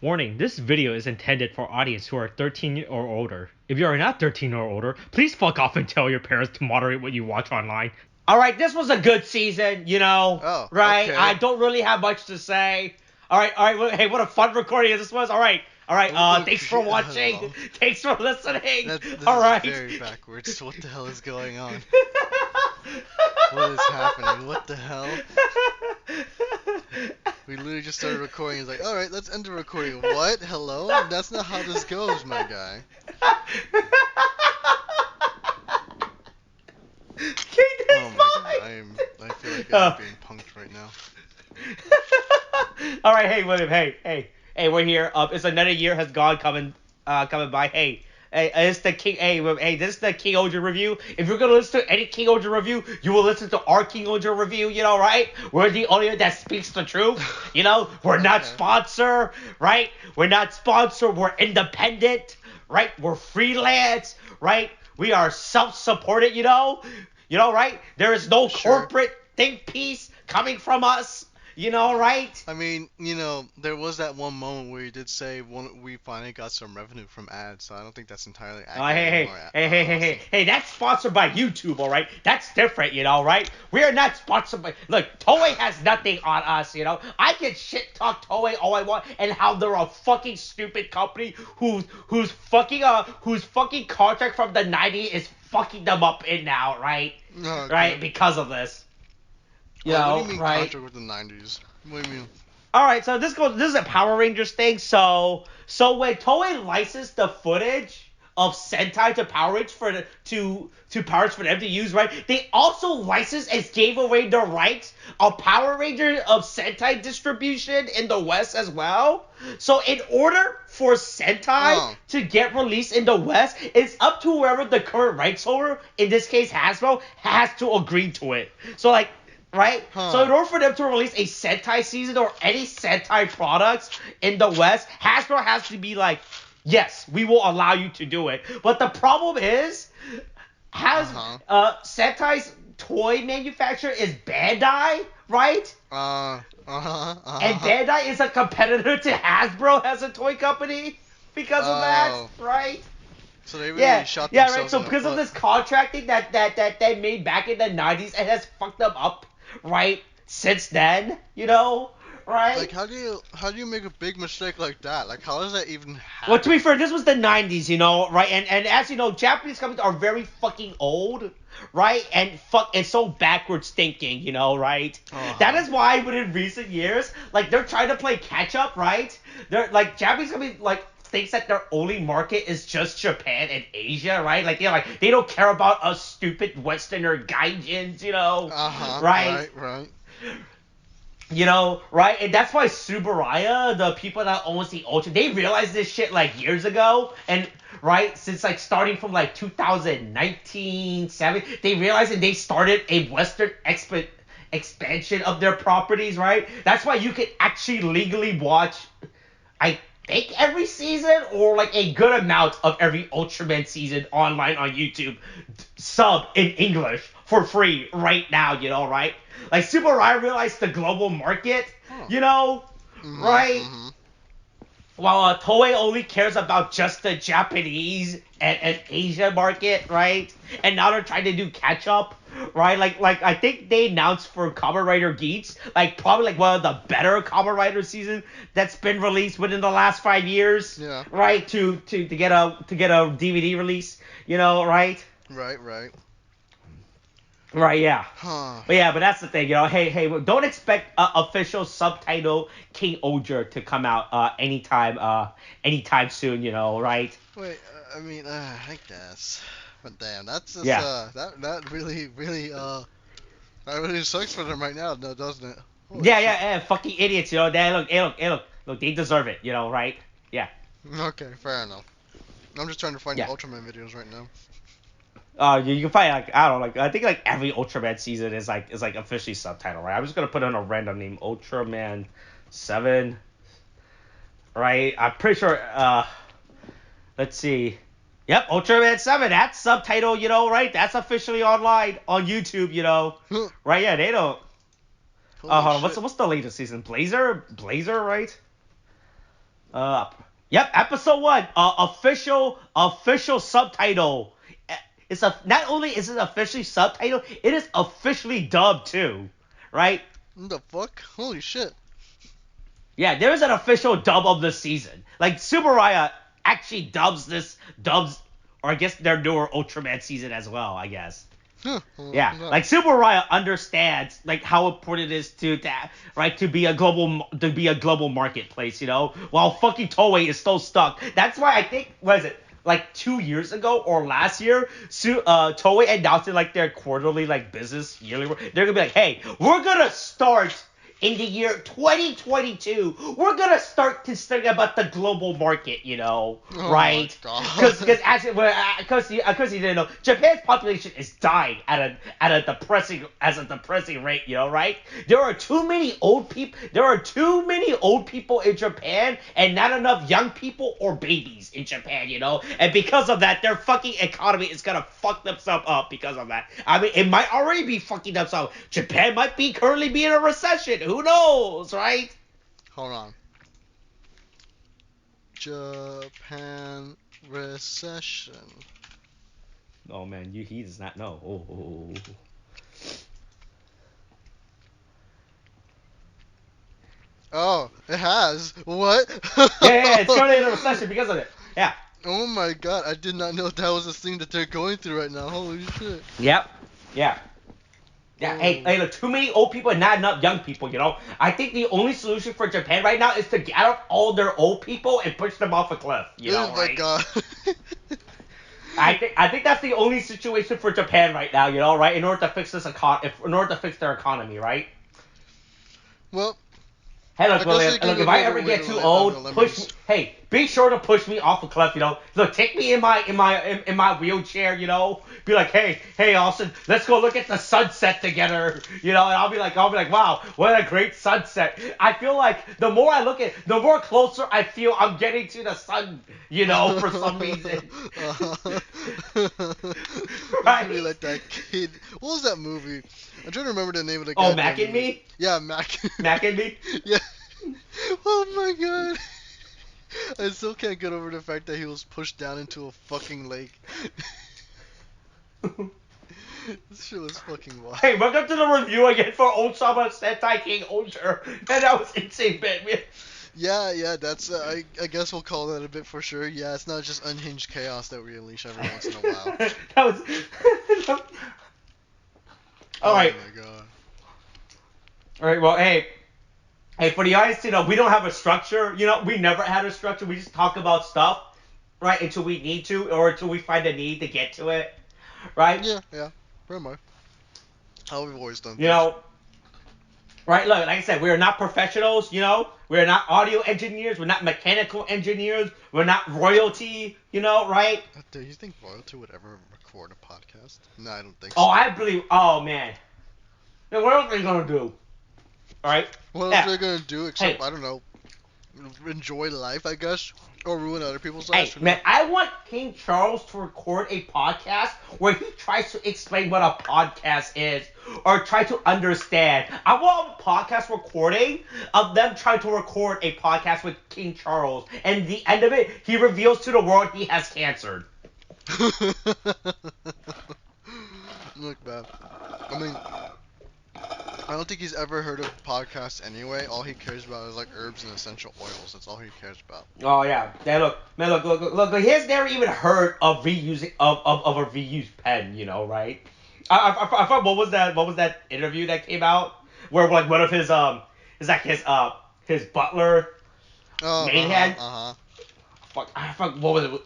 Warning, this video is intended for audience who are 13 or older. If you are not 13 or older, please fuck off and tell your parents to moderate what you watch online. Alright, this was a good season, you know, Oh, right? okay. I don't really have much to say. Alright, hey, what a fun recording this was. Alright, thanks for watching. Thanks for listening. This Alright. is very backwards. What the hell is going on? What is happening? What the hell? We literally just started recording. It's like, alright, let's end the recording. What? Hello? That's not how this goes, my guy. Oh my god, I feel like I'm being punked right now. Alright, hey, William, hey, we're here. It's another year has gone coming by. Hey, it's the King. Hey, this is the King-Ohger review. If you're gonna listen to any King-Ohger review, you will listen to our King-Ohger review. You know, right? We're the only one that speaks the truth. You know, we're not sponsored, right? We're not sponsored. We're independent, right? We're freelance, right? We are self-supported. You know, right? There is no corporate think piece coming from us. You know, right? I mean, you know, there was that one moment where you did say we finally got some revenue from ads, so I don't think that's entirely accurate. Hey, that's sponsored by YouTube, all right? That's different, you know, right? We are not sponsored by... Look, Toei has nothing on us, you know? I can shit talk Toei all I want and how they're a fucking stupid company whose fucking contract from the 90s is fucking them up in now, right? Okay. Right? Because of this. What do you mean contract with the 90s? What do you mean? Alright, so this is a Power Rangers thing. So when Toei licensed the footage of Sentai to Power Rangers for them to use, right? They also licensed and gave away the rights of Power Rangers of Sentai distribution in the West as well. So in order for Sentai to get released in the West, it's up to whoever the current rights holder, in this case Hasbro, has to agree to it. So like, right? So in order for them to release a Sentai season or any Sentai products in the West, Hasbro has to be like, yes, we will allow you to do it. But the problem is, Sentai's toy manufacturer is Bandai, right? And Bandai is a competitor to Hasbro as a toy company because of that, right? So they really shot themselves right. So because of this contracting that they made back in the 90s, it has fucked them up, right? Since then, you know, right? Like, how do you make a big mistake like that? Like, how does that even happen? Well, to be fair, this was the 90s, you know, right? And as you know, Japanese companies are very fucking old, right? And so backwards thinking, you know, right? That is why within recent years, like, they're trying to play catch up, right? They're like Japanese companies like thinks that their only market is just Japan and Asia, right? Like, they don't care about us stupid Westerner gaijins, you know, right? Right. You know, right? And that's why Subaraya, the people that owns the Ultra, they realized this shit like years ago, and right, since like starting from like 2019, they realized and they started a Western expansion of their properties, right? That's why you can actually legally watch, I think, every season or like a good amount of every Ultraman season online on YouTube, sub in English for free right now, you know, right? Like, Super Ryan realized the global market, you know, right? While Toei only cares about just the Japanese and Asia market, right? And now they're trying to do catch up, right? Like I think they announced for Kamen Rider Geats, like probably like one of the better Kamen Rider season that's been released within the last 5 years, right? To get a DVD release, you know, right? Right, yeah. But that's the thing, you know. Hey, don't expect official subtitle King-Ohger to come out anytime soon, you know, right? Wait, I mean, I guess, but damn, that's just that really sucks for them right now, doesn't it? Yeah, fucking idiots, you know. Look, they deserve it, you know, right? Yeah. Okay, fair enough. I'm just trying to find the Ultraman videos right now. You can find like, I don't know, like I think like every Ultraman season is like officially subtitled, right? I'm just gonna put in a random name, Ultraman 7, right? I'm pretty sure. Let's see. Yep, Ultraman 7. That's subtitle, you know, right? That's officially online on YouTube, you know, right? Yeah, they don't. Hold on. What's the latest season? Blazer, right? Uh, yep, episode 1. Official subtitle. It's a not only is it officially subtitled, it is officially dubbed too, right? What the fuck? Holy shit. Yeah, there is an official dub of the season. Like Subaraya actually dubs, or I guess their newer Ultraman season as well. I guess. Huh. Well, Yeah, no. like Subaraya understands like how important it is to right to be a global marketplace, while fucking Toei is still stuck. That's why I think was it like 2 years ago or last year, Toei announced like their quarterly like business yearly. They're gonna be like, hey, we're gonna start in the year 2022, we're gonna start to think about the global market, Oh my right? Because god. because you didn't know, Japan's population is dying at a depressing rate, right? There are too many old people. There are too many old people in Japan, and not enough young people or babies in Japan, And because of that, their fucking economy is gonna fuck themselves up because of that. I mean, it might already be fucking themselves. Japan might be currently be in a recession. Who knows, right? Hold on. Japan recession. Oh man, he does not know. Oh. Oh, it has. What? Yeah, it's currently in a recession because of it. Yeah. Oh my god, I did not know that was a thing that they're going through right now. Holy shit. Yep. Yeah. Yeah, Whoa. look, too many old people and not enough young people, I think the only solution for Japan right now is to gather all their old people and push them off a cliff, Oh my right? god. I think that's the only situation for Japan right now, right? In order to fix in order to fix their economy, right? Well, Hey, I guess they can look, go if the I other ever way get to too on the old, push me. lemons. Hey, be sure to push me off a cliff. Look, take me in my wheelchair. Be like, hey, Austin, let's go look at the sunset together. And I'll be like, wow, what a great sunset. I feel like the more I look at, the more closer I feel I'm getting to the sun. For some reason. Uh-huh. It's gonna be Right? like that kid. What was that movie? I'm trying to remember the name of the Oh, goddamn Mac and movie. me, Yeah, Mac. Mac and me. Yeah. Oh my god. I still can't get over the fact that he was pushed down into a fucking lake. This shit was fucking wild. Hey, welcome to the review again for Ohsama Sentai King-Ohger. Man, that was insane, man. Yeah, that's I guess we'll call that a bit for sure. Yeah, it's not just unhinged chaos that we unleash every once in a while. that was. All Oh right, my god. all right. Well, hey, for the audience, we don't have a structure. We never had a structure. We just talk about stuff, right, until we need to, or until we find a need to get to it, right? Yeah, pretty much. How we've always done You things. know, right? Look, like I said, we are not professionals. We're not audio engineers. We're not mechanical engineers. We're not royalty. Right? Do you think Royalty would ever record a podcast? No, I don't think Oh, so. I believe. Oh man. Then what else are they gonna do? All right. What else Yeah. are they gonna do except, Hey, I don't know, enjoy life, I guess? Or ruin other people's lives? hey, Who knows? man, I want King Charles to record a podcast where he tries to explain what a podcast is or try to understand. I want a podcast recording of them trying to record a podcast with King Charles, and the end of it, he reveals to the world he has cancer. Look, man. I mean, I don't think he's ever heard of podcasts anyway. All he cares about is like herbs and essential oils. That's all he cares about. Oh yeah, yeah. Look, man, look. He has never even heard of reusing of a reused pen. Right? I thought what was that interview that came out where like one of his is like his butler Oh, main had uh-huh. fuck what was it,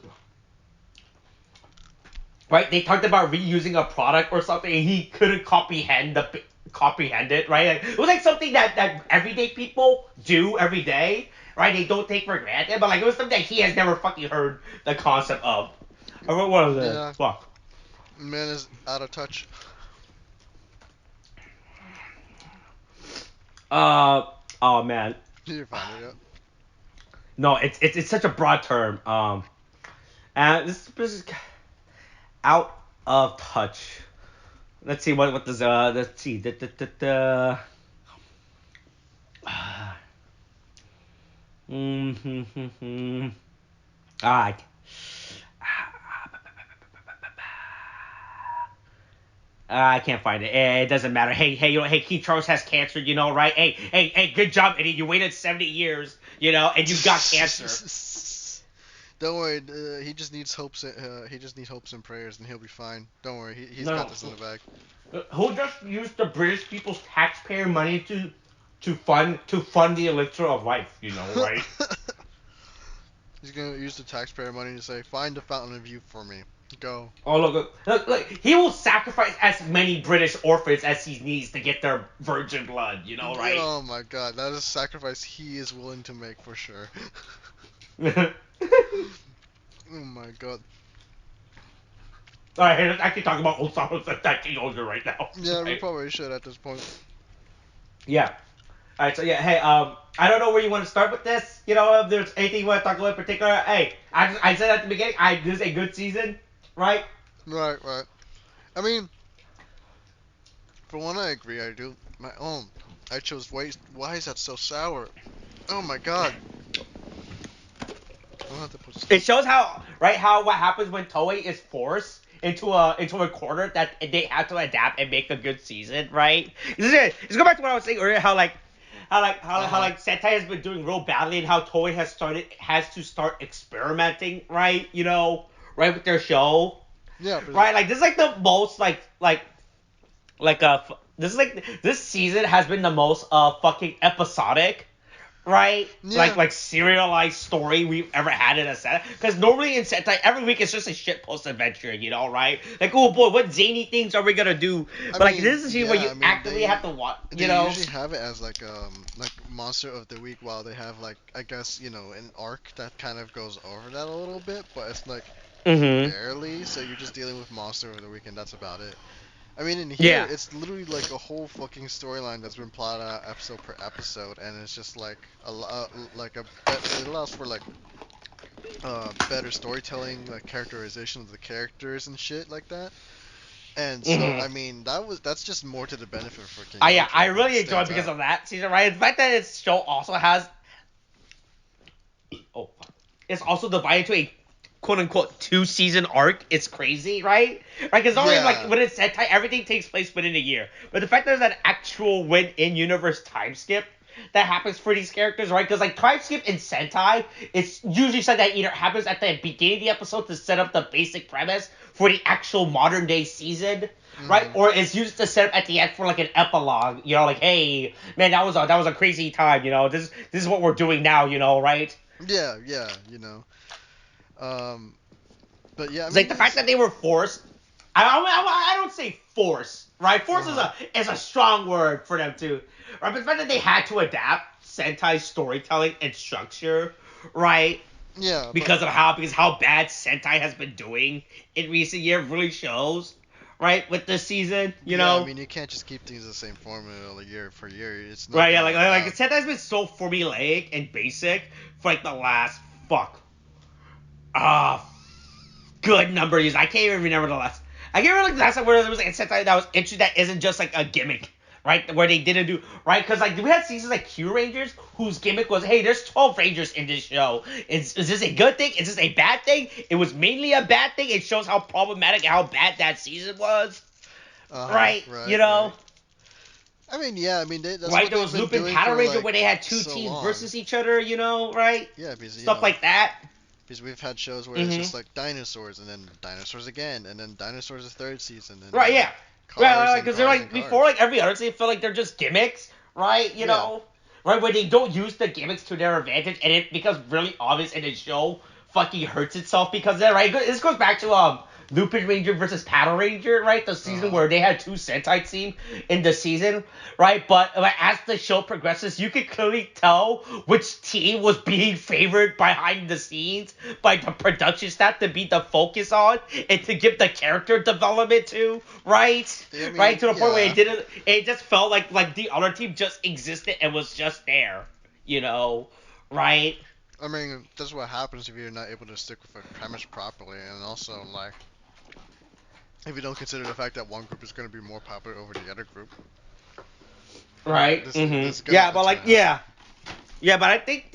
right? They talked about reusing a product or something, and he couldn't comprehend it, right? Like, it was like something that everyday people do every day, right? They don't take for granted, but like it was something that he has never fucking heard the concept of. What was it? Yeah, Fuck. man is out of touch. Oh man. You're fine with it. No, it's such a broad term. And this is out of touch. Let's see what does let's see Mm-hmm. Alright. I can't find it. It doesn't matter. Hey, King Charles has cancer, right? Hey, good job, Eddie. You waited 70 years, and you got cancer. Don't worry. He just needs hopes. He just needs hopes and prayers, and he'll be fine. Don't worry. He's got this in the bag. Who just used the British people's taxpayer money to fund the elixir of life, right? He's gonna use the taxpayer money to say, "Find the fountain of youth for me. Go." Oh look! He will sacrifice as many British orphans as he needs to get their virgin blood, right? Oh my God, that is a sacrifice he is willing to make for sure. Oh my God. Alright, let's actually talk about Ohsama Sentai King-Ohger right now. Yeah, right? we probably should at this point. Yeah. Alright, so yeah, hey, I don't know where you want to start with this. If there's anything you want to talk about in particular. Hey, I said at the beginning, this is a good season, right? Right. I mean, for one, I agree. I do. I chose waste. Why is that so sour? Oh my God. I'll have to put some. It shows how what happens when Toei is forced into a corner that they have to adapt and make a good season, right? Let's go back to what I was saying earlier. How Sentai has been doing real badly, and how Toei has to start experimenting, right? Right with their show. Yeah. Right, like this is like the most this season has been the most fucking episodic, right? Yeah. Like serialized story we've ever had in a Sentai. Because normally in Sentai, every week it's just a shit post adventure, right? Like, oh boy, what zany things are we gonna do? But this is where you actively have to watch. They usually have it as like monster of the week, while they have I guess an arc that kind of goes over that a little bit, but it's like barely. So you're just dealing with monster of the week, and that's about it. I mean, in here, it's literally like a whole fucking storyline that's been plotted out episode per episode, and it's just it allows for better storytelling, like characterization of the characters and shit like that. And so, I mean, that's just more to the benefit for King. I really enjoy it because of that season, right? The fact that its show also has, it's also divided into a quote-unquote 2-season arc. It's crazy, right? Because normally, when it's Sentai, everything takes place within a year. But the fact that there's an actual in-universe time skip that happens for these characters, right? Because time skip in Sentai, it's usually something that either happens at the beginning of the episode to set up the basic premise for the actual modern day season, right? Or it's used to set up at the end for an epilogue, hey, man, that was a crazy time, this is what we're doing now, right? Yeah. But yeah, I mean, the fact that they were forced. I don't say force, right? Force is a strong word for them too, right? But the fact that they had to adapt Sentai's storytelling and structure, right? Yeah. Because how bad Sentai has been doing in recent years really shows, right? With this season, I mean, you can't just keep things the same formula year for year. It's not right. Yeah, like Sentai's been so formulaic and basic for the last good number of years. I can't even remember the last. I can't remember the last time where there was a Sentai that was interesting that isn't just a gimmick, right? Where they didn't do right because we had seasons like Q Rangers whose gimmick was, hey, there's 12 Rangers in this show. Is this a good thing? Is this a bad thing? It was mainly a bad thing. It shows how problematic and how bad that season was, right? Right. I mean, yeah. I mean, that's right. What There was Lupin Paddle Ranger where they had two teams versus each other, right? Yeah, because stuff like that. Because we've had shows where it's just dinosaurs, and then dinosaurs again, and then dinosaurs the third season. And right, yeah. Because they're before, cars. Every other season, feel like they're just gimmicks, right? You know? Right, where they don't use the gimmicks to their advantage, and it becomes really obvious, and the show fucking hurts itself because of that, right? This goes back to, Lupin Ranger versus Paddle Ranger, right? The season where they had two Sentai teams in the season, right? But as the show progresses, you can clearly tell which team was being favored behind the scenes by the production staff to be the focus on and to give the character development to, right? Right? To the point where it just felt like the other team just existed and was just there, right? I mean, that's what happens if you're not able to stick with a premise properly, and also, if you don't consider the fact that one group is going to be more popular over the other group. Right. This Yeah, but but I think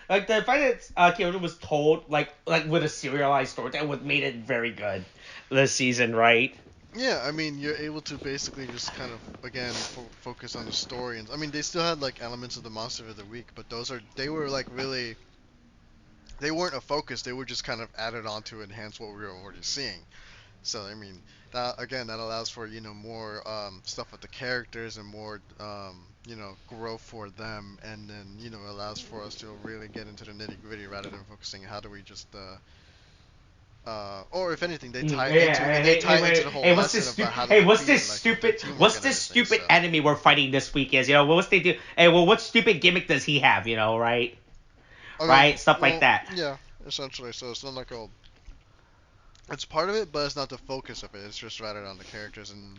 Like the fact that Kyoto was told like with a serialized story that would made it very good this season, right? Yeah, I mean, you're able to basically just kind of again focus on the story, and I mean, they still had like elements of the monster of the week, but they were like really they weren't a focus. They were just kind of added on to enhance what we were already seeing. So I mean, that allows for more stuff with the characters and more growth for them, and then allows for us to really get into the nitty gritty rather than focusing how do we just or if anything, they tie into the whole hey, lesson about how to defeat like the teamwork what's and this everything. stupid So enemy we're fighting this week is? What's they do? Hey, well, what stupid gimmick does he have? Right? I mean, Right? Stuff like well, that. yeah, essentially. So it's not like it's part of it, but it's not the focus of it. It's just rather on the characters and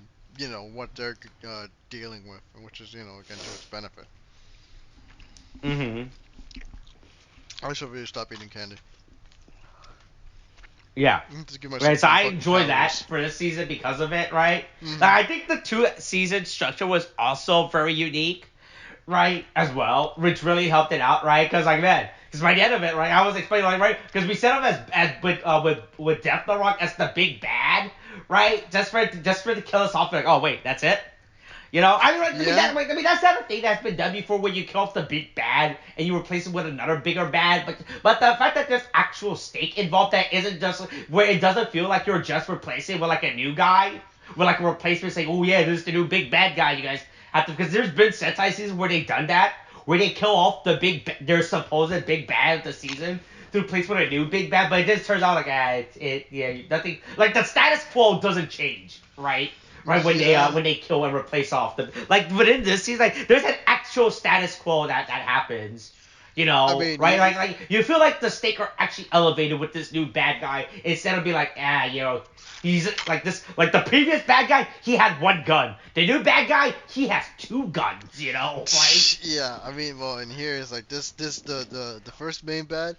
what they're dealing with, which is again to its benefit. Mm-hmm. I should really stop eating candy. Yeah. To give myself Right, so some I fucking enjoy that calories. for this season because of it, right? Hmm. I think the 2 season structure was also very unique, right, as well, which really helped it out, right? Because like man, because by the end of it, right, I was explaining like right, because we set up as with Desnaraku as the big bad, right, just for it to kill us off, like oh wait, that's it. I mean, Yeah. that's not a thing that's been done before, where you kill off the big bad and you replace it with another bigger bad. But the fact that there's actual stake involved, that isn't just where it doesn't feel like you're just replacing with like a new guy, with like a replacement saying, oh yeah, this is the new big bad guy. You guys have to, because there's been Sentai seasons where they've done that, where they kill off their supposed big bad of the season to replace with a new big bad. But it just turns out like yeah, nothing, like the status quo doesn't change, right? Right, Yeah. when they kill and replace off the, like within this season, like there's an actual status quo that happens, I mean, right? Like you feel like the stake are actually elevated with this new bad guy, instead of being like he's like this, like the previous bad guy, he had one gun. The new bad guy, he has 2 guns, right? yeah. I mean, well, and here is like this the first main bad.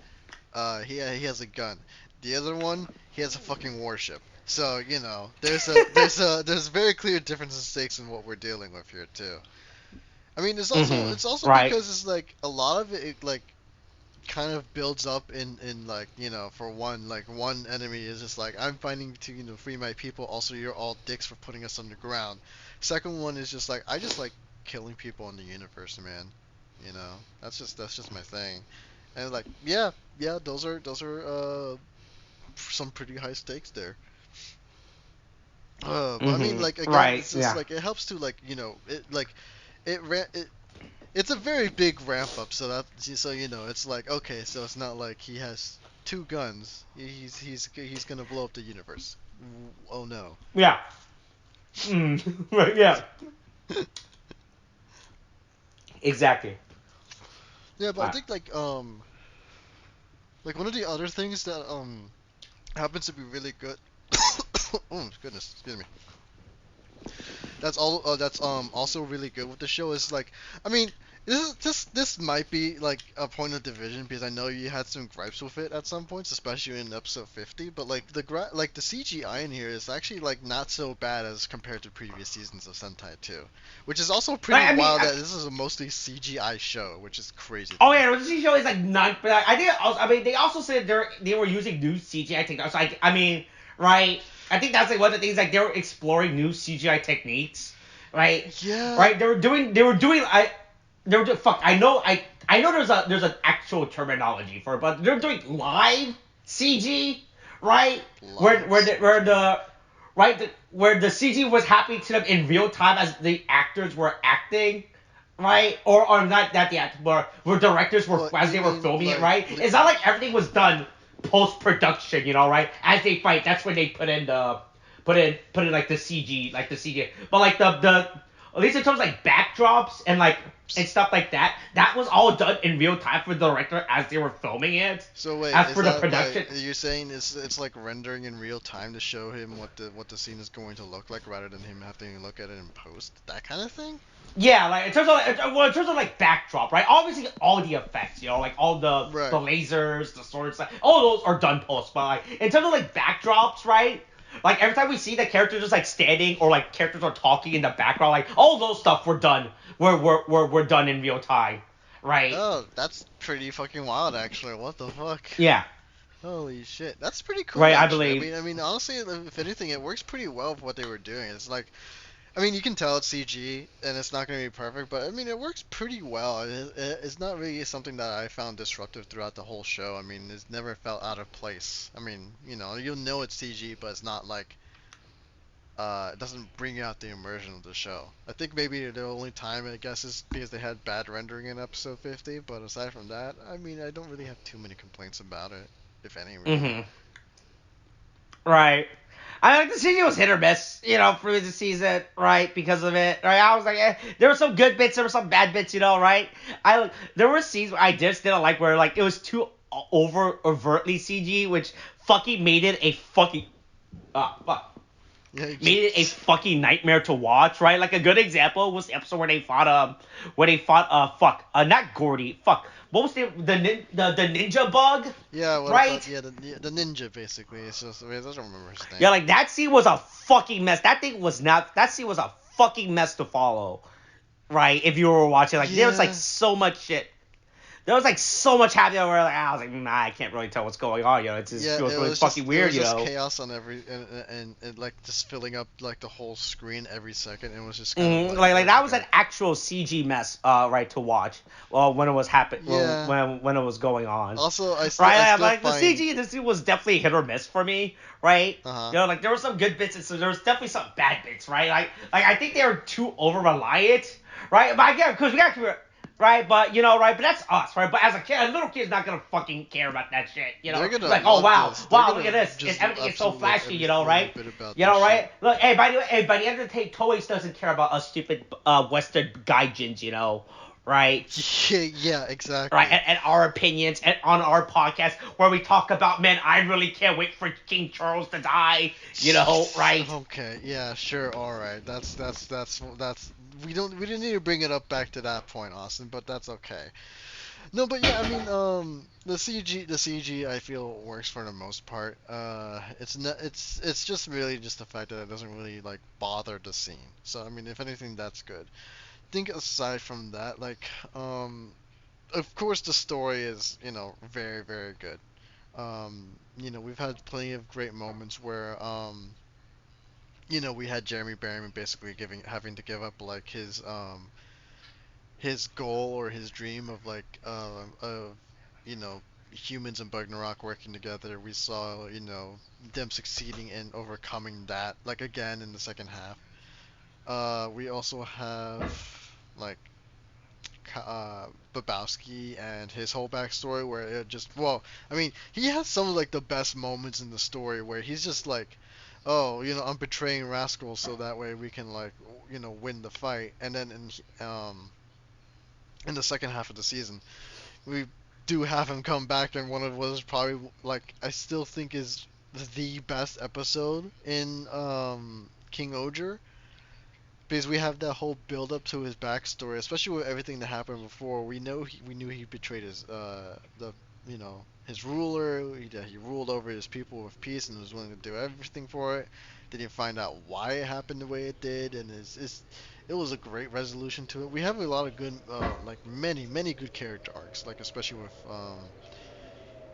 He has a gun. The other one, he has a fucking warship. So there's very clear difference in stakes in what we're dealing with here too. I mean, Mm-hmm. it's also Right. because it's like a lot of it like kind of builds up in like for one enemy is just like I'm fighting to free my people. Also, you're all dicks for putting us on the ground. Second one is just like I just like killing people in the universe, man. That's just my thing. And like yeah, those are some pretty high stakes there. But I mean, like Mm-hmm. again, Right. it's just Yeah. like it helps to like it ran it. It's a very big ramp up, so it's like okay, so it's not like he has 2 guns. He's gonna blow up the universe. Oh no. Yeah. Mm. Right. Yeah. Exactly. Yeah, but I Right. think like one of the other things that happens to be really good. Oh goodness, excuse me. That's all. That's also really good with the show is like, I mean, this might be like a point of division because I know you had some gripes with it at some points, especially in episode 50. But like the CGI in here is actually like not so bad as compared to previous seasons of Sentai 2, which is also pretty I mean, wild that this is a mostly CGI show, which is crazy to oh me. yeah, the CGI show is like not. But I think also, I mean, they also said they were using new CGI techniques. So I mean, right? I think that's like one of the things, like they were exploring new CGI techniques, right? Yeah. Right? They were doing, fuck. I know there's an actual terminology for it, but they're doing live CG, right? Live Where CG. the right where the CG was happening to them in real time as the actors were acting, right? Or not that the actors, but where directors were, What as you they were mean filming it, like right? It's not like everything was done post production, right? As they fight, that's when they put in like the CG, like the CG. But like the at least in terms of like backdrops and like and stuff like that, that was all done in real time for the director as they were filming it. So wait, As is for the that like production, you're saying it's like rendering in real time to show him what the scene is going to look like rather than him having to look at it in post? That kind of thing? yeah, like in terms of like backdrop, right? Obviously, all the effects, like all the Right. lasers, the swords, like, all those are done post. But like in terms of like backdrops, right? Like every time we see the characters just like standing or like characters are talking in the background, like all those stuff were done, were done in real time. right? Oh, that's pretty fucking wild, actually. What the fuck? Yeah, Holy shit, that's pretty cool, right. I actually. believe. I mean, honestly, if anything, it works pretty well for what they were doing. It's like, I mean, you can tell it's CG and it's not going to be perfect, but I mean, it works pretty well. It's not really something that I found disruptive throughout the whole show. I mean, it's never felt out of place. I mean, you'll know it's CG, but it's not like it doesn't bring out the immersion of the show. I think maybe the only time I guess is because they had bad rendering in episode 50, but aside from that, I mean, I don't really have too many complaints about it, if any, really. Mm-hmm. Right. I like the season was hit or miss, through the season, right? Because of it, right? I was like, there were some good bits, there were some bad bits, right? There were scenes where I just didn't like where like it was too overtly CG, which fucking made it a fucking fuck. Yeah, Made it a fucking nightmare to watch, right? Like a good example was the episode where they fought not Gordy, what was the ninja bug, yeah. What about right? the ninja basically? It's just I don't remember his name. Yeah, like that scene was a fucking mess. That scene was a fucking mess to follow, right? If you were watching, like there was like Yeah. so much shit. There was like so much happening where like I was like, nah, I can't really tell what's going on. It just Yeah, feels really fucking it weird. was just chaos on every and like just filling up like the whole screen every second. It was just kind of like, Like oh that my was an god. actual CG mess, right, to watch. Well, when it was Yeah. when it was going on, Also, I right? still Like the find. CG, this was definitely hit or miss for me, right? Uh-huh. Like there were some good bits and so there was definitely some bad bits, right? Like I think they were too over reliant, right? But I get because we got to. Right, but right, but that's us, right? But as a little kid's not gonna fucking care about that shit. They're gonna Like, oh love wow, this. They're wow, look gonna at this, just everything is so absolutely love flashy, every little right? bit about this shit. Right? Look, hey, by the way, by the end of the day, Toei doesn't care about us stupid Western gaijins, right? Yeah, Right, exactly. and our opinions, and on our podcast where we talk about, man, I really can't wait for King Charles to die, right? Okay, yeah, sure, all right. That's we didn't need to bring it up back to that point, Austin, but that's okay. No, but yeah, I mean, the CG I feel works for the most part. It's not, it's just really just the fact that it doesn't really like bother the scene. So I mean, if anything, that's good. Think aside from that, like, of course the story is, very, very good. We've had plenty of great moments where, we had Jeremy Berryman basically having to give up like his goal or his dream of like you know humans and Ragnarok working together. We saw them succeeding in overcoming that like again in the second half. We also have like Dybowski and his whole backstory where it just well I mean he has some of like the best moments in the story where he's just like, oh, I'm betraying Rascal so that way we can like win the fight. And then in the second half of the season we do have him come back and one of what is probably like I still think is the best episode in King-Ohger, because we have that whole build up to his backstory, especially with everything that happened before. We knew he betrayed his ruler. That he ruled over his people with peace and was willing to do everything for it. Then you find out why it happened the way it did, and it was a great resolution to it. We have a lot of good, like many good character arcs, like especially with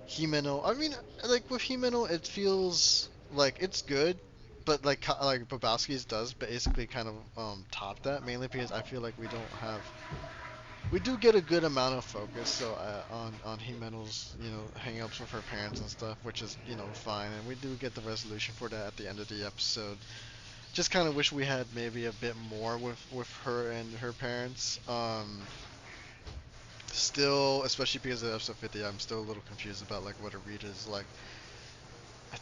Hymeno. I mean, like with Hymeno, it feels like it's good, but like Babowski's does basically kind of top that, mainly because I feel like we do get a good amount of focus so on Himeno's hang-ups with her parents and stuff, which is fine, and we do get the resolution for that at the end of the episode. Just kind of wish we had maybe a bit more with her and her parents. Still, especially because of episode 50, I'm still a little confused about like what Rita is like. I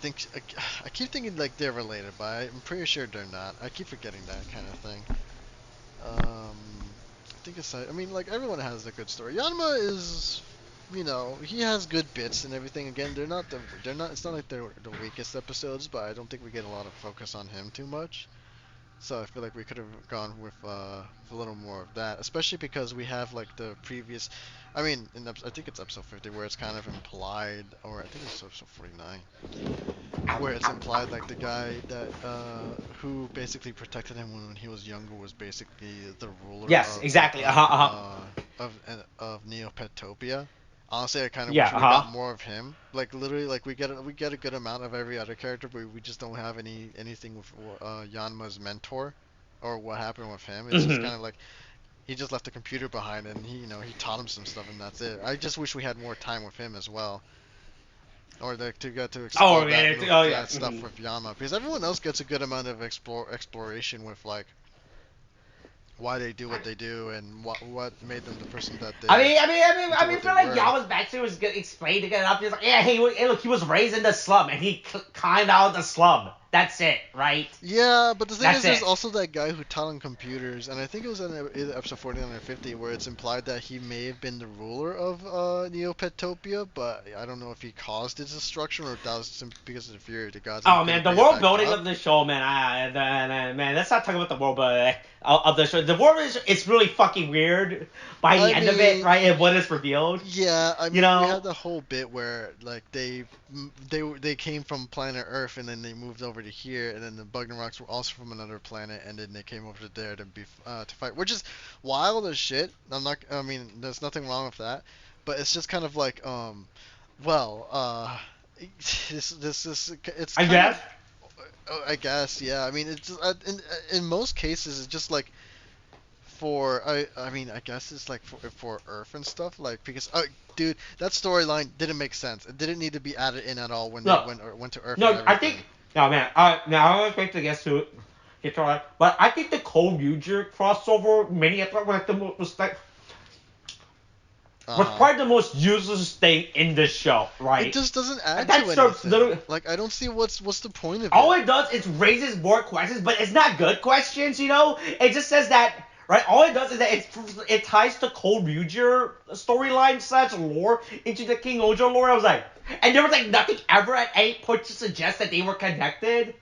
keep thinking like they're related, but I'm pretty sure they're not. I keep forgetting that kind of thing. I think aside, I mean, like everyone has a good story. Yanma is, he has good bits and everything. Again, they're not. It's not like they're the weakest episodes, but I don't think we get a lot of focus on him too much. So I feel like we could have gone with a little more of that, especially because we have like the previous. I mean, I think it's episode 50 where it's kind of implied, or I think it's episode 49 where it's implied like the guy that who basically protected him when he was younger was basically the ruler Yes, of exactly. Uh huh. Uh huh. of Neopetopia. Honestly, I kind of Yeah, wish we got uh-huh. more of him. Like literally, like we get a good amount of every other character, but we just don't have anything with Yanma's mentor, or what happened with him. It's just Mm-hmm. kind of like he just left the computer behind, and he taught him some stuff, and that's it. I just wish we had more time with him as well, or like to get to Oh explore man, oh yeah. that stuff Mm-hmm. with Yanma, because everyone else gets a good amount of exploration with like why they do what they do and what made them the person that they into I what they feel like were. Yama's backstory was good, explained to get enough. He was like, yeah, hey, look, he was raised in the slum and he climbed out of the slum. That's it, right? Yeah, but the thing That's is, there's it. also that guy who taught on computers, and I think it was in either episode 49 or 50 where it's implied that he may have been the ruler of Neopetopia, but I don't know if he caused its destruction or if that was simply because of the fury of the gods and he Oh couldn't man, the bring it world back building up. of the show, man. Man, let's not talk about the world building of the show. The world is really fucking weird by the I end of it, mean, right? And what is revealed, yeah, I you mean, we know. had the whole bit where like they came from planet Earth and then they moved over to here, and then the Bugnarocks were also from another planet, and then they came over to there to be to fight, which is wild as shit. I mean, there's nothing wrong with that, but it's just kind of like well, this is it's I kind of guess. I guess yeah. I mean, it's in most cases it's just like for I mean I guess it's like for Earth and stuff like because dude that storyline didn't make sense. It didn't need to be added in at all when they No, went to Earth and no. I think everything. no, man. Now I was going to get to that, but I think the Kyoryuger crossover mini episode Uh was huh. probably the most useless thing in the show, It right? just doesn't add That to serves anything. literally. Like I don't see what's the point of All it. it does is raises more questions, but it's not good questions, you know? It just says that, right? All it does is that it ties the Kyoryuger storyline slash lore into the King-Ohger lore. I was like, and there was like nothing ever at any point to suggest that they were connected,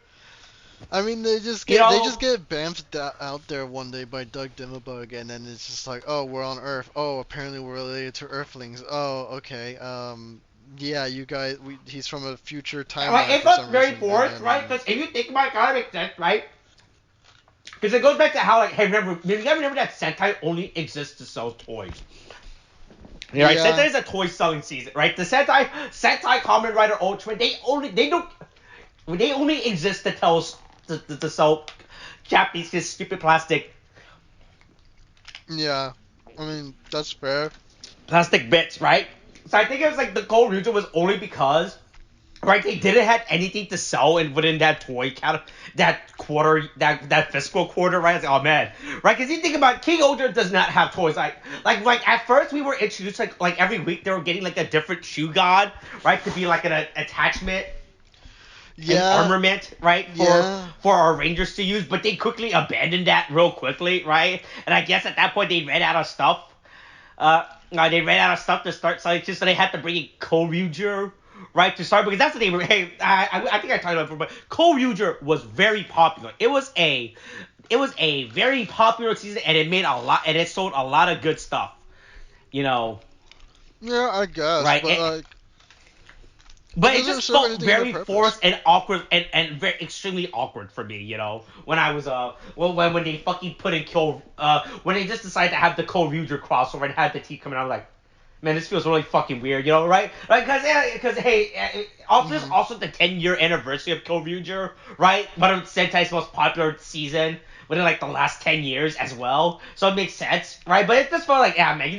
I mean, you they just know? get bamfed out there one day by Doug Dimabug, and then it's just like, oh, we're on Earth. Oh, apparently we're related to Earthlings. Oh, okay. Yeah, you guys, he's from a future Like, timeline it for felt some very reason, and forced, right? then Because if you think about it, it kind of makes sense, right? Because it goes back to how, like, hey, remember, you gotta remember that Sentai only exists to sell toys. Yeah, right. yeah, Sentai is a toy selling season, right? The Sentai Kamen Rider Ultraman, they only exist to tell us to sell Japanese stupid yeah. I mean, that's fair. plastic bits, right? So I think it was like the Gold Region was only because, right, they didn't have anything to sell and within that that quarter, that fiscal quarter, right? I was like, oh man, right? Because you think about King-Ohger does not have toys. Like at first we were introduced like every week they were getting like a different shoe god, right? To be like an attachment and Yeah, armament, right, yeah, for our rangers to use, but they quickly abandoned that real quickly, right? And I guess at that point they ran out of stuff. They ran out of stuff to start selling, so they had to bring in Kyoryuger, right, to start because that's what they were. Hey, I think I talked about it before, but Kyoryuger was very popular. It was a very popular season, and it made a lot, and it sold a lot of good stuff, you know, yeah. I guess, right? but like, it But it doesn't just serve felt anything in the very purpose. forced and awkward and very extremely awkward for me, you know, when I was when they fucking put in when they just decided to have the Kyoryuger crossover and had the T coming out, I'm like, man, this feels really fucking weird, you know, right? Like, because hey, also it's Hmm. also the 10-year anniversary of Kyoryuger, right? One of Sentai's most popular season within like the last 10 years as well, so it makes sense, right? But it just felt like, yeah, man,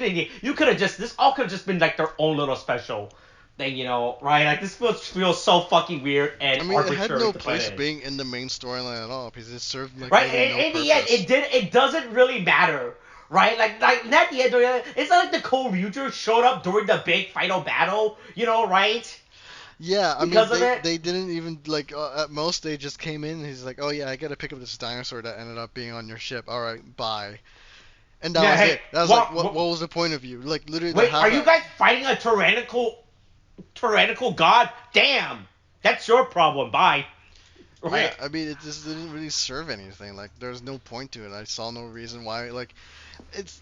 you could have just this all could have just been like their own little special thing, you know, right? Like this feels so fucking weird I and mean, it had arbitrary no to put place in, being in the main storyline at all because it served like right? literally no And in the end, purpose. it doesn't really matter, right? Like at the end, it's not like the Kyoryuger showed up during the big final battle, you know, right? Yeah, I mean Because of it. they didn't even like at most they just came in. And he's like, oh yeah, I gotta pick up this dinosaur that ended up being on your ship. All right, bye. And that Yeah, was hey, it. That was like, what was the point of you? Like literally to wait, have are you that. guys fighting a tyrannical god? Damn, that's your problem. Bye. Yeah, Right. I mean it just didn't really serve anything. Like there's no point to it. I saw no reason why. Like it's.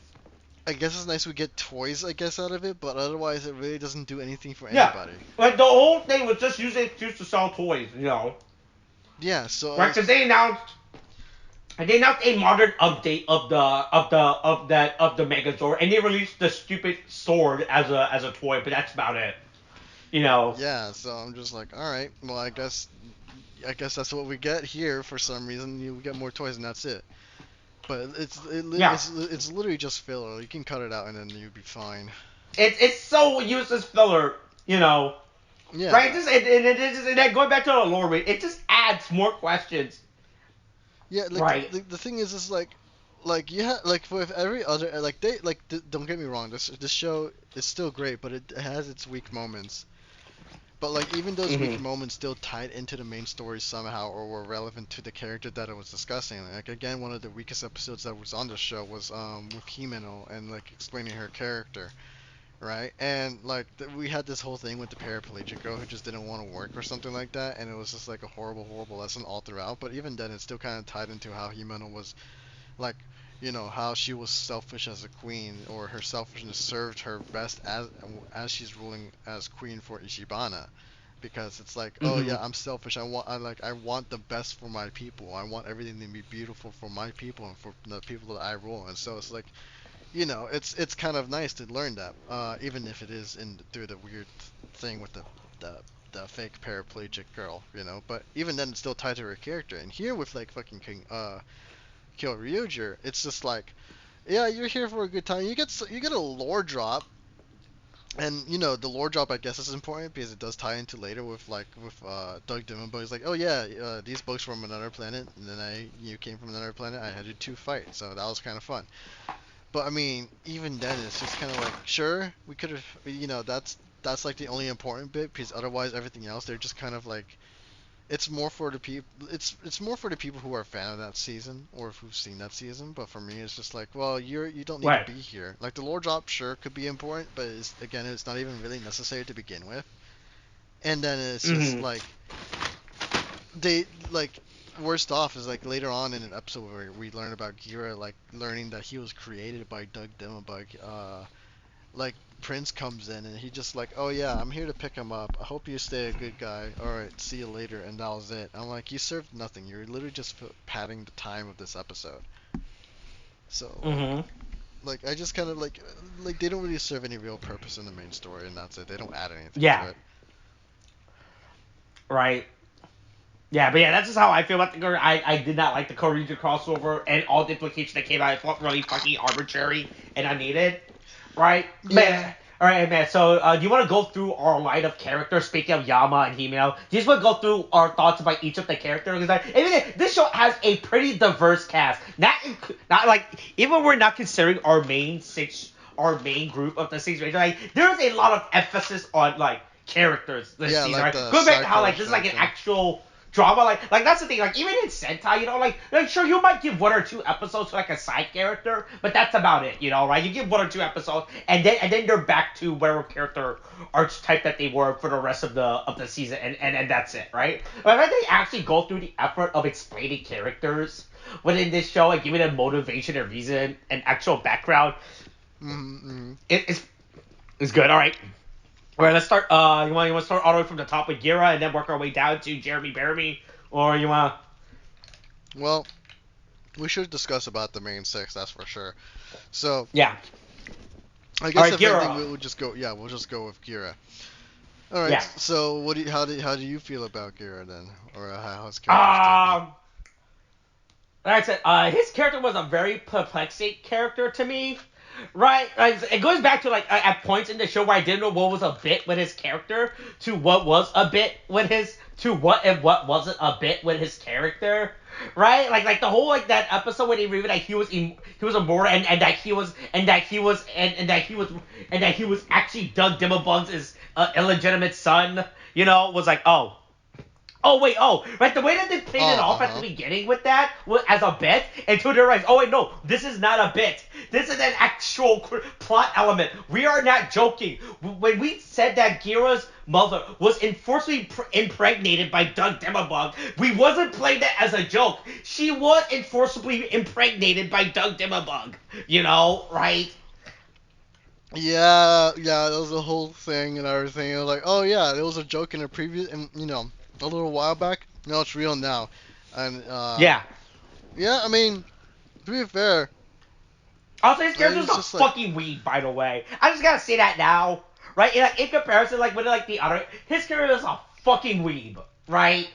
I guess it's nice we get toys, I guess, out of it, but otherwise it really doesn't do anything for Yeah. anybody. Like the whole thing was just using excuse to sell toys, you know. Yeah, so Right? it's Because they announced they announced a modern update of the Megazord, and they released the stupid sword as a toy, but that's about it. You know. Yeah, so I'm just like, all right, well, I guess that's what we get here for some reason. You get more toys and that's it. But Yeah. it's literally just filler. You can cut it out and then you'd be fine. It's so useless filler. You know. Right? Yeah, And then going back to the lore, it just adds more questions. yeah. Like Right. the thing is like you have like with every other like they like don't get me wrong. This show is still great, but it has its weak moments. But like even those weak Mhm. moments still tied into the main story somehow or were relevant to the character that I was discussing. Like again, one of the weakest episodes that was on the show was with Hymeno and like explaining her character, right? And like we had this whole thing with the paraplegic girl who just didn't want to work or something like that, and it was just like a horrible lesson all throughout. But even then, it still kind of tied into how Hymeno was like, how she was selfish as a queen, or her selfishness served her best as she's ruling as queen for Ishibana, because it's like, oh yeah, Mhm. I'm selfish. I want the best for my people. I want everything to be beautiful for my people and for the people that I rule. And so it's like, it's kind of nice to learn that, even if it is in through the weird thing with the the fake paraplegic girl, But even then, it's still tied to her character. And here with like fucking Kyoryuger, it's just like, yeah, you're here for a good time. You get a lore drop, and the lore drop I guess is important because it does tie into later with Doug Dimmonbug. He's like, oh yeah, these bugs from another planet, and then you came from another planet. I had you two fight, so that was kind of fun. But I mean, even then, it's just kind of like, sure, we could have, that's like the only important bit because otherwise everything else they're just kind of like it's more for the people. It's more for the people who are a fan of that season or who've seen that season. But for me, it's just like, well, you don't need to Right. be here. Like the lore drop, sure, could be important, but it's not even really necessary to begin with. And then it's just Mhm. like they like worst off is like later on in an episode where we learn about Gira like learning that he was created by Doug Dimmonbug. Like Prince comes in and he just like, oh yeah, I'm here to pick him up. I hope you stay a good guy. All right, see you later. And that was it. I'm like, you served nothing. You're literally just padding the time of this episode. So Mhm. like I just kind of like they don't really serve any real purpose in the main story, and that's it. They don't add anything Yeah. to it. Right. Yeah, but yeah, that's just how I feel about the girl. I did not like the Kyoryuger crossover and all the implications that came out. I felt really fucking arbitrary and unneeded. Right, Yeah. man. All right, man. So, do you want to go through our line of characters? Speaking of Yama and Himeno, do you just want to go through our thoughts about each of the characters? Because this show has a pretty diverse cast. Not like even when we're not considering our main group of the six Rangers. Like, there's a lot of emphasis on like characters this Yeah, season. like Right, the going back to side how like characters this is and like an everything. actual drama. Like that's the thing. Like even in Sentai, like sure you might give one or two episodes to like a side character, but that's about it. Right? You give one or two episodes, and then they're back to whatever character archetype that they were for the rest of the season, and that's it, right? But when they actually go through the effort of explaining characters within this show and giving them motivation and reason and actual background, Mm-hmm. it's good. All right. All right, let's start. You want to start all the way from the top with Gira and then work our way down to Jeramie Brasieri, or you want? Well, we should discuss about the main six, that's for sure. So Yeah. I All guess right, if anything, Gira. we'll just go. Yeah, we'll just go with Gira. All right. Yeah. So how do you feel about Gira then, or how his character's taken? Um. Like I said, his character was a very perplexing character to me. Right, like, it goes back to like at points in the show where I didn't know what was a bit with his character to what was a bit with his to what and what wasn't a bit with his character. Right, like the whole like that episode when he revealed that he was a Mora and that he was and that he was actually Doug Dimabug's illegitimate son. Was like, oh wait, right. The way that they played it Oh, off at the uh-huh. beginning with that was as a bit, until they realized, oh wait, no, this is not a bit. This is an actual plot element. We are not joking. When we said that Gira's mother was enforcedly impregnated by Doug Dimabug, we wasn't playing that as a joke. She was enforcibly impregnated by Doug Dimabug. Right? Yeah, yeah, that was the whole thing and everything. It was like, oh yeah, it was a joke in a previous, and a little while back. No, it's real now, and Yeah. Yeah, I mean, to be fair, Also, his character's he's a just like, fucking weeb, by the way. I just gotta say that now, right? In comparison, like with like the other, his character is a fucking weeb, right?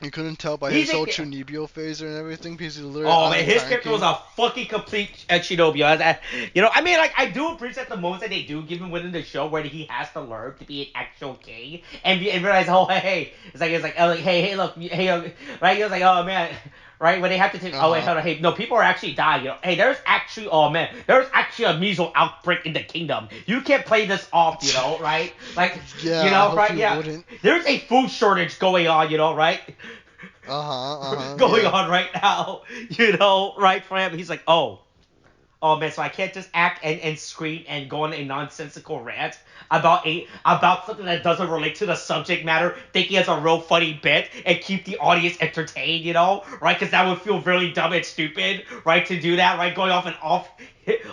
you couldn't tell by He's his whole a Chunibyo phaser and everything, because he's literally Oh man, Island his Time character was King. a fucking complete Shinobi. I mean, like I do appreciate the moments that they do give him within the show where he has to learn to be an actual king and realize, oh hey, hey, look, hey, right? He was like, oh man, right? When they have to take, oh wait, Uh-huh. hold on, hey, no, people are actually dying. Hey, there's actually, oh man, there's actually a measles outbreak in the kingdom. You can't play this off, right? Like, Yeah, I hope right? you Yeah, wouldn't. there's a food shortage going on, right? Yeah. Going on right now, right for him. He's like, oh man, so I can't just act and scream and go on a nonsensical rant about something that doesn't relate to the subject matter, thinking it's a real funny bit and keep the audience entertained, right? Because that would feel really dumb and stupid, right? To do that, right? Going off an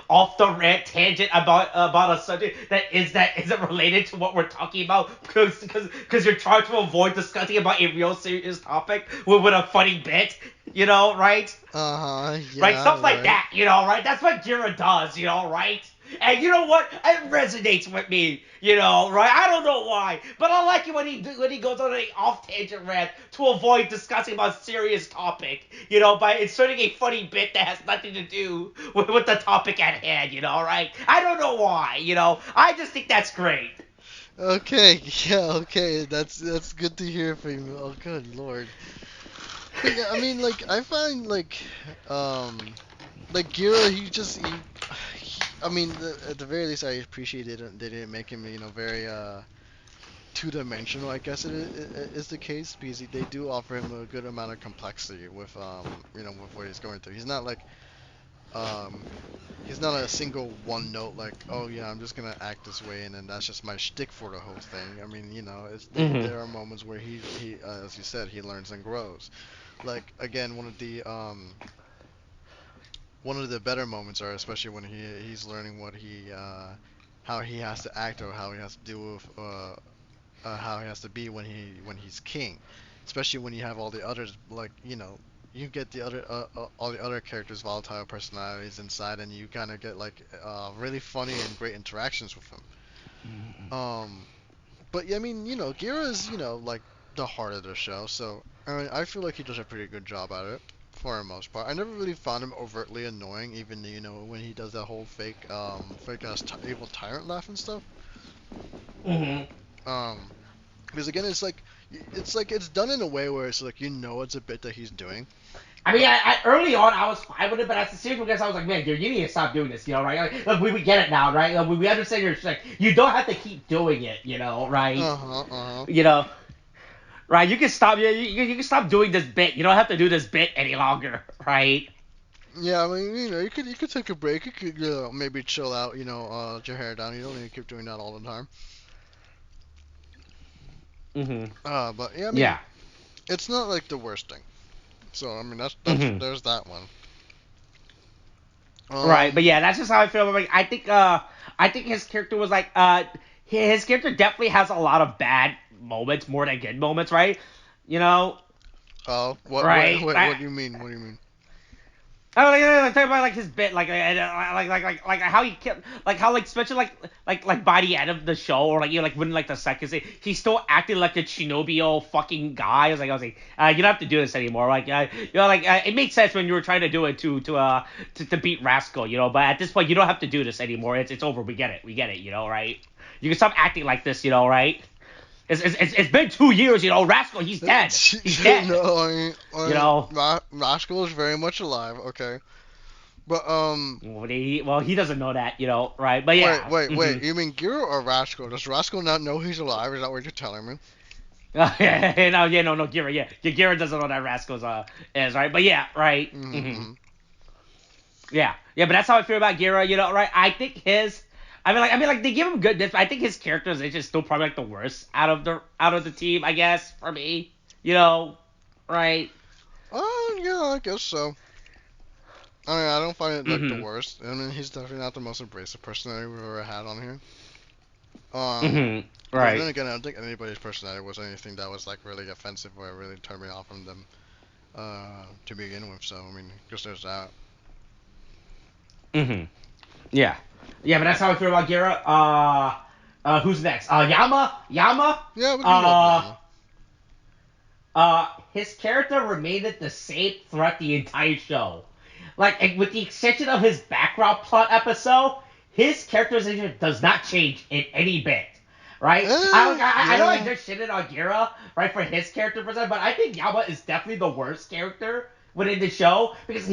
off the rant tangent about a subject that isn't related to what we're talking about because you're trying to avoid discussing about a real serious topic with a funny bit, right? Right? Yeah, Stuff like right. that, right? That's what Gira does, right? And you know what? It resonates with me, right? I don't know why, but I like it when he goes on an off tangent rant to avoid discussing about a serious topic, by inserting a funny bit that has nothing to do with the topic at hand, right? I don't know why, I just think that's great. Okay, yeah, okay, that's good to hear from you. Oh, good lord. But yeah, I mean, like, I find like Gira, I mean, at the very least, I appreciate it. They didn't make him, very two-dimensional. I guess is the case because they do offer him a good amount of complexity with with what he's going through. Um, he's not a single one note like, oh yeah, I'm just gonna act this way and then that's just my shtick for the whole thing. I mean, Mm-hmm. there are moments where he as you said, he learns and grows. Like again, one of the better moments are especially when he's learning what he how he has to act or how he has to deal with how he has to be when he's king, especially when you have all the others like you get the other all the other characters' volatile personalities inside, and you kind of get like really funny and great interactions with him. Um, but yeah, I mean, Gira is like the heart of the show, so I mean, I feel like he does a pretty good job at it for the most part. I never really found him overtly annoying, even when he does that whole fake ass evil tyrant laugh and stuff. Mm-hmm. Um, because again, it's done in a way where it's like it's a bit that he's doing, I mean, but I early on I was fine with it, but as the series progressed, I was like, man, dude, you need to stop doing this, right? Like, look, we get it now, right? Like, we understand you're like, you don't have to keep doing it, right? uh-huh. You know, right? You can stop, you can stop doing this bit. You don't have to do this bit any longer, right? Yeah, I mean, you could take a break. You could maybe chill out, let your hair down. You don't need to keep doing that all the time. Mm-hmm. But yeah, I mean, Yeah. it's not like the worst thing. So I mean, that's Mm-hmm. there's that one. Right, but Um, yeah, that's just how I feel. Like, I think his character was like, his character definitely has a lot of bad moments more than good moments, right? You know, oh, what? Wait, right? wait, what do you mean? What do you mean? Oh, like talk about like his bit, like how he kept, like how like especially like by the end of the show or like like when like the second scene, he's still acting like a Shinobi fucking guy. I was like, you don't have to do this anymore. Like, it makes sense when you were trying to do it to beat Rascal, but at this point you don't have to do this anymore. It's over. We get it, right? You can stop acting like this, right? It's been 2 years, Rascal, he's dead. He's dead, No, you know. Rascal is very much alive. Okay, but Well, he doesn't know that, right? But wait, yeah. wait, Mm-hmm. wait. You mean Giro or Rascal? Does Rascal not know he's alive? Is that what you're telling me? No, no, Gira, yeah, Gira doesn't know that Rascal's is right, but yeah, right, Mm-hmm. yeah, but that's how I feel about Gira, right? I think I mean, like they give him good. I think his characterization is still probably like the worst out of the team, I guess, for me, right? Oh, yeah, I guess so. I mean, I don't find it like the Mm-hmm. worst. I mean, he's definitely not the most abrasive personality we've ever had on here. Mm-hmm. But then Right. again, I don't think anybody's personality was anything that was like really offensive or really turned me off from them. to begin with. So I mean, just there's that. Mm-hmm. Yeah. Yeah, but that's how I feel about Gira. Who's next? Yama. Yeah, we can go with Uh, Yama. his character remained the same throughout the entire show. Like, with the exception of his background plot episode, his characterization does not change in any bit. Right? I know I Yeah. just shitted on Gira, right, for his character percent, but I think Yama is definitely the worst character within the show because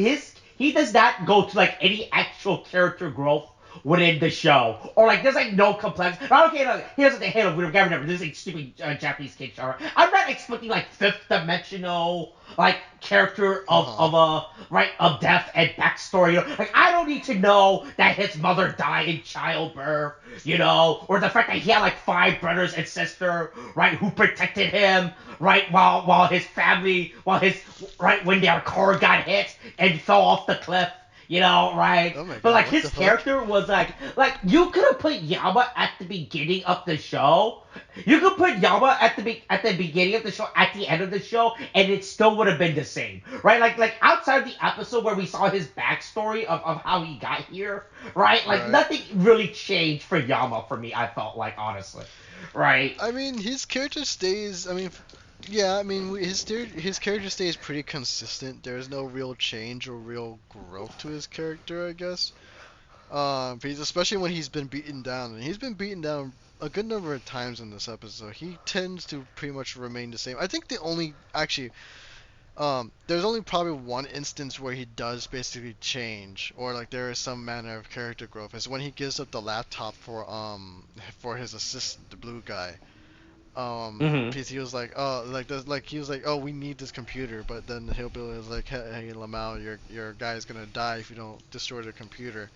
he does not go to like any actual character growth within the show, or like there's like no complex. Okay, no, here's the thing. Hey, look, remember, this is like stupid Japanese kid show. I'm not expecting like fifth dimensional like character Uh of huh. a right of death and backstory. Like I don't need to know that his mother died in childbirth, or the fact that he had like five brothers and sister, right, who protected him, right, while his family, while his right when their car got hit and fell off the cliff. Right? Oh my But god, like what his the fuck? character was like you could have put Yama at the beginning of the show. You could put Yama at the beginning of the show, at the end of the show, and it still would have been the same, right? Like outside of the episode where we saw his backstory of how he got here, right? Like Right. nothing really changed for Yama for me. I felt like honestly, right? I mean, his character stays. I mean, yeah. I mean, his character stays pretty consistent. There's no real change or real growth to his character, I guess. Because especially when he's been beaten down, and he's been beaten down a good number of times in this episode, he tends to pretty much remain the same. I think the only actually there's only probably one instance where he does basically change, or like there is some manner of character growth. Is when he gives up the laptop for his assistant, the blue guy. Mm-hmm. Because he was like, oh, like he was like, oh, we need this computer, but then the hillbilly was like, hey, Lamau, your guy's gonna die if you don't destroy the computer.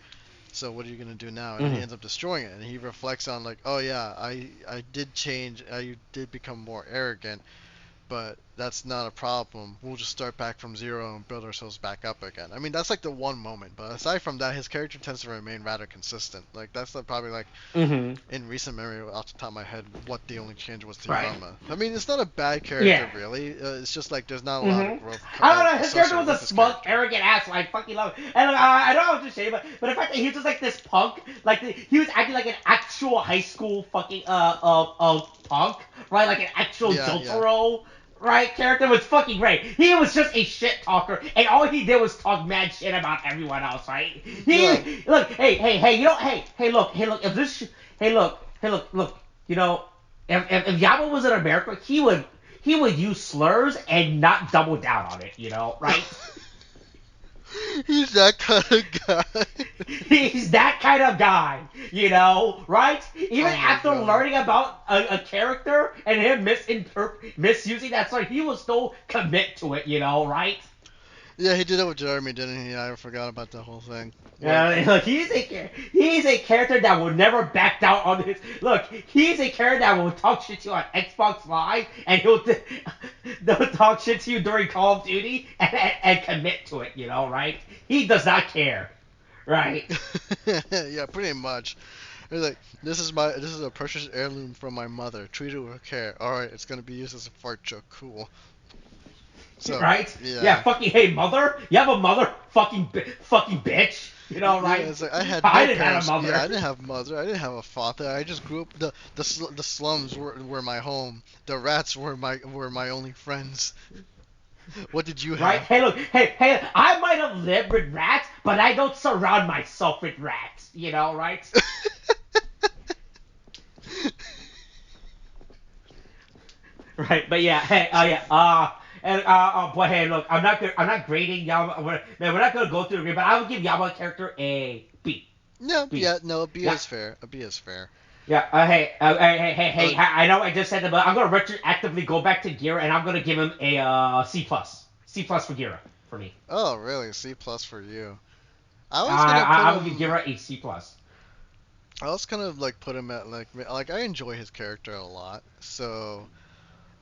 So what are you gonna do now? And then he Mm-hmm. ends up destroying it, and he reflects on like, oh yeah, I did change, I did become more arrogant, but that's not a problem. We'll just start back from zero and build ourselves back up again. I mean, that's like the one moment, but aside from that, his character tends to remain rather consistent. Like that's like, probably like Mm-hmm. in recent memory off the top of my head what the only change was to Right. Yama. I mean, it's not a bad Yeah. character really. It's just like there's not a lot of Mm-hmm. growth I don't know. His character associated was a with his smug, character. arrogant asshole. I fucking love it. And I don't know what to say, but the fact that he was just like this punk, like he was acting like an actual high school fucking punk, right? Like an actual Yeah, yeah, Jotaro, right? Character was fucking great. He was just a shit talker, and all he did was talk mad shit about everyone else, right? yeah. He look, hey, hey, look. If this, hey, look. You know, if Yama was in America, he would use slurs and not double down on it, right? He's that kind of guy. He's that kind of guy, right? Even Oh my after god. learning about a character and him misusing that slur, he will still commit to it, right? Yeah, he did it with Jeramie, didn't he? I forgot about the whole thing. Where Look, he's a character that will never back down on his. Look, he's a character that will talk shit to you on Xbox Live, and they'll talk shit to you during Call of Duty and commit to it, right? He does not care, right? yeah, pretty much. He's like, this is a precious heirloom from my mother. Treat it with care. All right, it's gonna be used as a fart joke. Cool. So Right? Yeah, yeah, fucking hey mother, you have a mother, fucking bitch, yeah. right? It's like I had I no didn't have a parents. Yeah, mother. I didn't have mother. I didn't have a father. I just grew up. The slums were my home. The rats were my only friends. What did you Right? have? Hey, look, hey, I might have lived with rats, but I don't surround myself with rats, right? Right, but yeah, hey, yeah, and boy, hey, look, I'm not grading Yama. Man, we're not gonna go through the grade, but I would give Yama character a B, No, B. yeah, no. A B Yeah, is fair. A B is fair. yeah. Hey, Uh, I know I just said that, but I'm gonna retroactively go back to Gira, and I'm gonna give him a C plus, C plus for Gira for me. oh, really? C plus for you. I was I gonna put I, I would give him. Gira a C plus. I was kind of like put him at like I enjoy his character a lot. So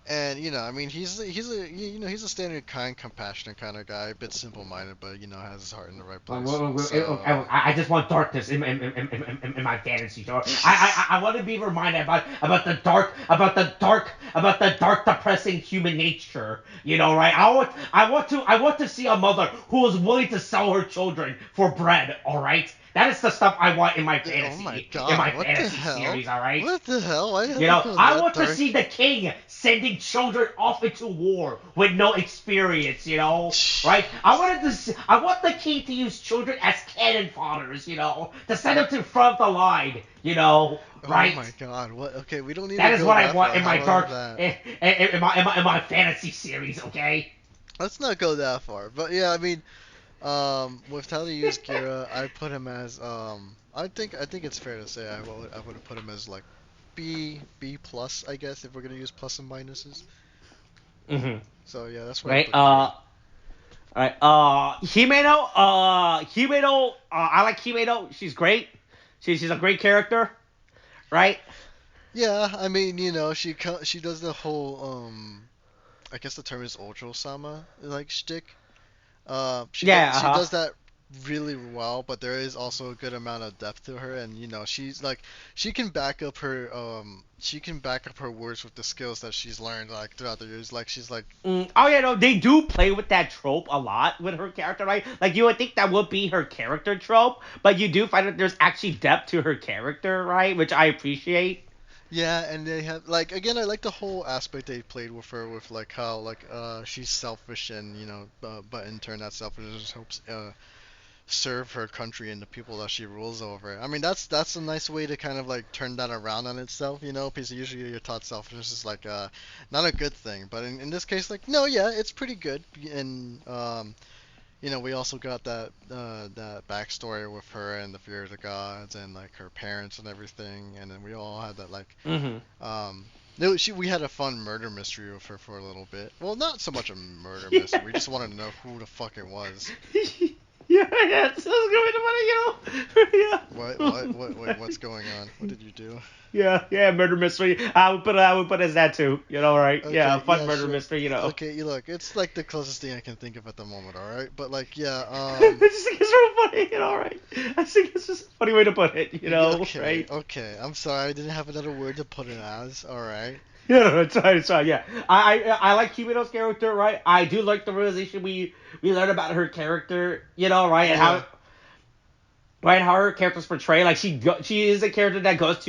And I mean, he's a standard kind, compassionate kind of guy, a bit simple-minded, but has his heart in the right place. So I just want darkness in my fantasy show. I want to be reminded about the dark, depressing human nature. Right? I want to see a mother who is willing to sell her children for bread. All right. That is the stuff I want in my oh my fantasy, God, what the hell? series. All right. What the hell? Why did it go I that want to dark? see the king sending children off into war with no experience. Right? I want the king to use children as cannon fodders. To send them to front of the line. Oh my Right? God, what? Okay, we don't need to That is go what I that want far. in How my about dark, that? in my fantasy series. Okay. Let's not go that far. But yeah, I mean, with how they use Gira, I put him as I think it's fair to say I would have put him as like B plus, I guess, if we're gonna use plus and minuses. Mhm. So yeah, that's where I Right. put Gira. Alright, Hymeno, I like Hymeno. She's great. She's a great character, right? Yeah, I mean, she does the whole I guess the term is Ultra Sama like shtick. Yeah, She uh-huh. does that really well, but there is also a good amount of depth to her, and she's like she can back up her words with the skills that she's learned like throughout the years. Like she's like Oh yeah, no, they do play with that trope a lot with her character, right? Like you would think that would be her character trope, but you do find that there's actually depth to her character, right? Which I appreciate. yeah, and they have like again I like the whole aspect they played with her with like how like she's selfish and but in turn that selfishness helps serve her country and the people that she rules over. I mean, that's a nice way to kind of like turn that around on itself, because usually you're taught selfishness is like not a good thing, but in this case, like no, yeah, it's pretty good. And we also got that backstory with her and the fear of the gods and like her parents and everything, and then we all had that like Mm-hmm. no, we had a fun murder mystery with her for a little bit. Well, not so much a murder mystery. We just wanted to know who the fuck it was. Yeah, it's going to be yeah. Wait, what's going on? What did you do? Yeah, murder mystery. I would put it as that too. Right? Yeah, Okay, fun yeah, murder sure. mystery. Okay, you look, it's like the closest thing I can think of at the moment, alright? But like, yeah, I just think it's real funny, right? I think it's just a funny way to put it, okay, right? okay. I'm sorry, I didn't have another word to put it as, alright? Yeah, no, it's fine, it's fine. Yeah, I like Himeno's character, right? I do like the realization we learn about her character, right? And Yeah, how her character's portrayed. Like she is a character that goes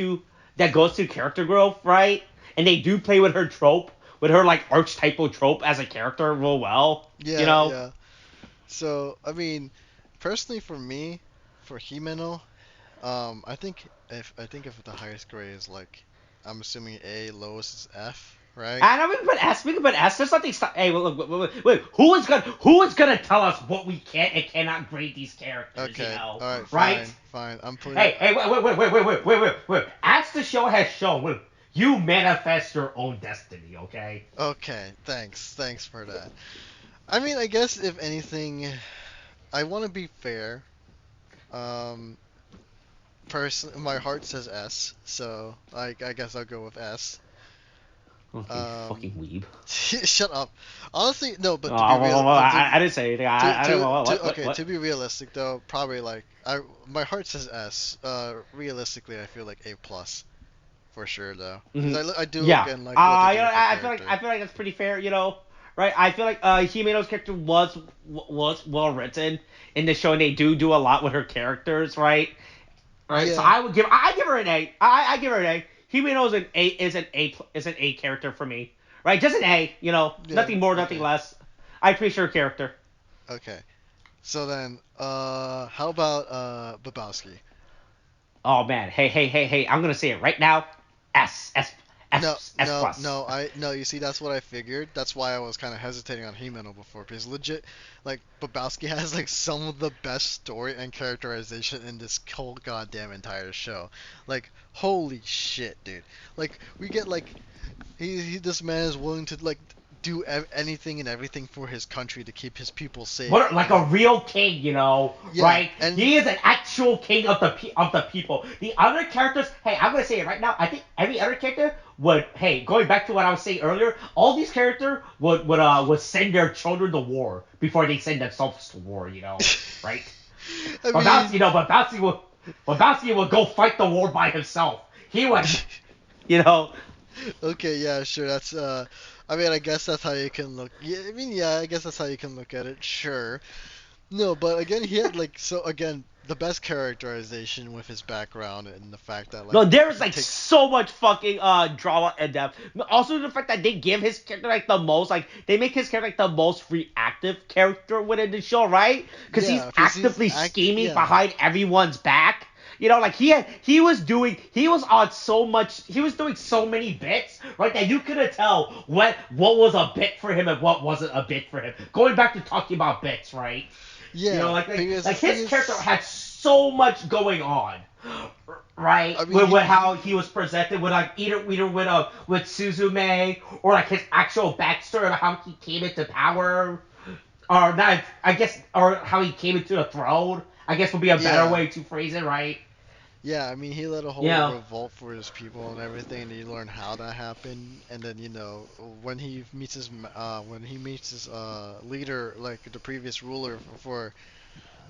to character growth, right? And they do play with her trope, with her like archetypal trope as a character real well, you yeah, know. yeah. So, I mean, personally for me, for Himeno, I think if the highest grade is like, I'm assuming A, lowest is F, right? And we can put S. We can put S. There's something. Hey, wait. Who is gonna tell us what we can and cannot grade these characters? Okay, alright, Right? fine. I'm putting, Hey, wait. As the show has shown, you manifest your own destiny. Okay. okay, thanks for that. I mean, I guess if anything, I want to be fair. Um, my heart says S, so I guess I'll go with S. Okay, Um, fucking weeb. shut up. Honestly, no, Oh, but to be real, I didn't say anything. I didn't. to be realistic though, probably like my heart says S. Realistically, I feel like A plus for sure though, because Mhm. I do Yeah. again like what they did with her I feel like character. that's pretty fair. Right? I feel like Himeno's character was well written in the show, and they do a lot with her characters, right? Right. So Yeah, I give her an A. I give her an A. Himeno is an A character for me. Right? Just an A. yeah, Nothing more, nothing okay, less. I appreciate her character. okay. So then, how about Babowski? Oh man. Hey. I'm gonna say it right now. S S No, S no, plus. no. No. You see, that's what I figured. That's why I was kind of hesitating on Himeno before, because legit, like Babowski has like some of the best story and characterization in this whole goddamn entire show. Like, holy shit, dude. Like, we get like this man is willing to like do anything and everything for his country to keep his people safe. What, like a real king, Yeah, right? and He is an actual king of the people. The other characters, hey, I'm gonna say it right now. I think every other character would, hey, going back to what I was saying earlier, all these characters would send their children to war before they send themselves to war, right? I But mean, Bobowski would go fight the war by himself. He would, you know. okay, yeah, sure. That's I mean, I guess that's how you can look. Yeah, I mean, yeah, I guess that's how you can look at it. Sure. No, but again, he had like so again the best characterization with his background and the fact that like No, there's he like takes. so much fucking drama and depth. Also the fact that they give his character like the most, like they make his character like the most reactive character within the show, right? Because he's Yeah, because actively scheming yeah. behind everyone's back. Like he was doing so many bits, right? That you couldn't tell what was a bit for him and what wasn't a bit for him. Going back to talking about bits, right? Yeah, because the Like thing his character is, had so much going on, right? I mean, With how he was presented with like either with Suzume, or like his actual backstory of how he came into power, or not, I guess, or how he came into the throne. I guess would be a better yeah, way to phrase it, right? yeah. I mean, he led a You whole know. revolt for his people and everything, and you learn how that happened. And then when he meets his leader, like the previous ruler for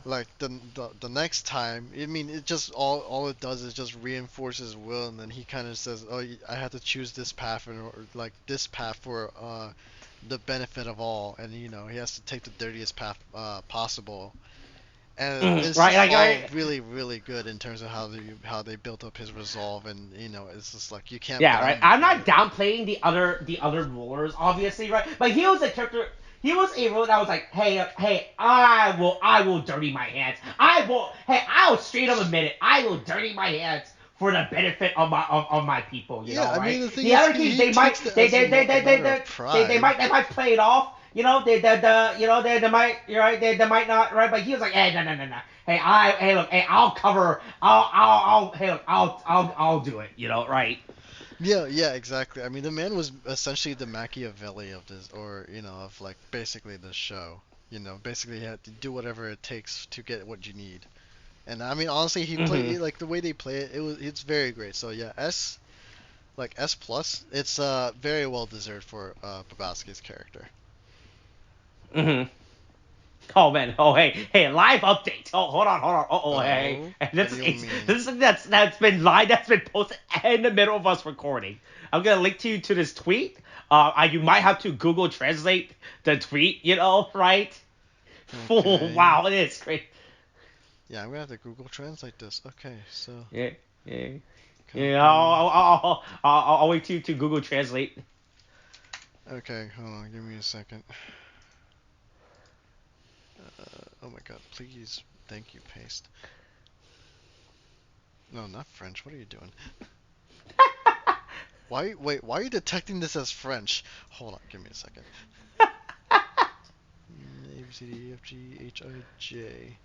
like the next time, I mean, it just all it does is just reinforce his will, and then he kind of says, "Oh, I had to choose this path, or like this path for the benefit of all," and he has to take the dirtiest path possible. And it's Right, just like all I, really, really good in terms of how they built up his resolve, and it's just like you can't Yeah, blame right. him I'm for not it. downplaying the other rulers, obviously, right? But he was a character. He was a ruler that was like, hey, I will dirty my hands. I will straight up admit it. I will dirty my hands for the benefit of my people, Yeah, I mean right? the thing The is other kings, he takes it as a matter of pride. they might play it off. They might, right? They might not, right? But he was like, hey, no, no, no, no. Hey, look, hey, I'll cover. Hey, look, I'll do it. Right? Yeah, yeah, exactly. I mean, the man was essentially the Machiavelli of this, or of like basically this show. Basically, he had to do whatever it takes to get what you need. And I mean, honestly, Mm-hmm. like the way they play it. It's very great. So yeah, S plus. It's very well deserved for Babowski's character. Mm-hmm. Oh man. Oh hey. Live update. Oh hold on. Hey. Oh, what This do is you mean? this is something that's been live. That's been posted in the middle of us recording. I'm gonna link to you to this tweet. You might have to Google Translate the tweet. Right? Okay. Wow, it is great. Yeah, I'm gonna have to Google Translate this. Okay, so Yeah. Yeah. Yeah. copy. I'll wait to Google Translate. Okay, hold on. Give me a second. Oh my God, please. Thank you. Paste. No, not French. What are you doing? Why? Wait. Why are you detecting this as French? Hold on. Give me a second. A B C D E F G H I J.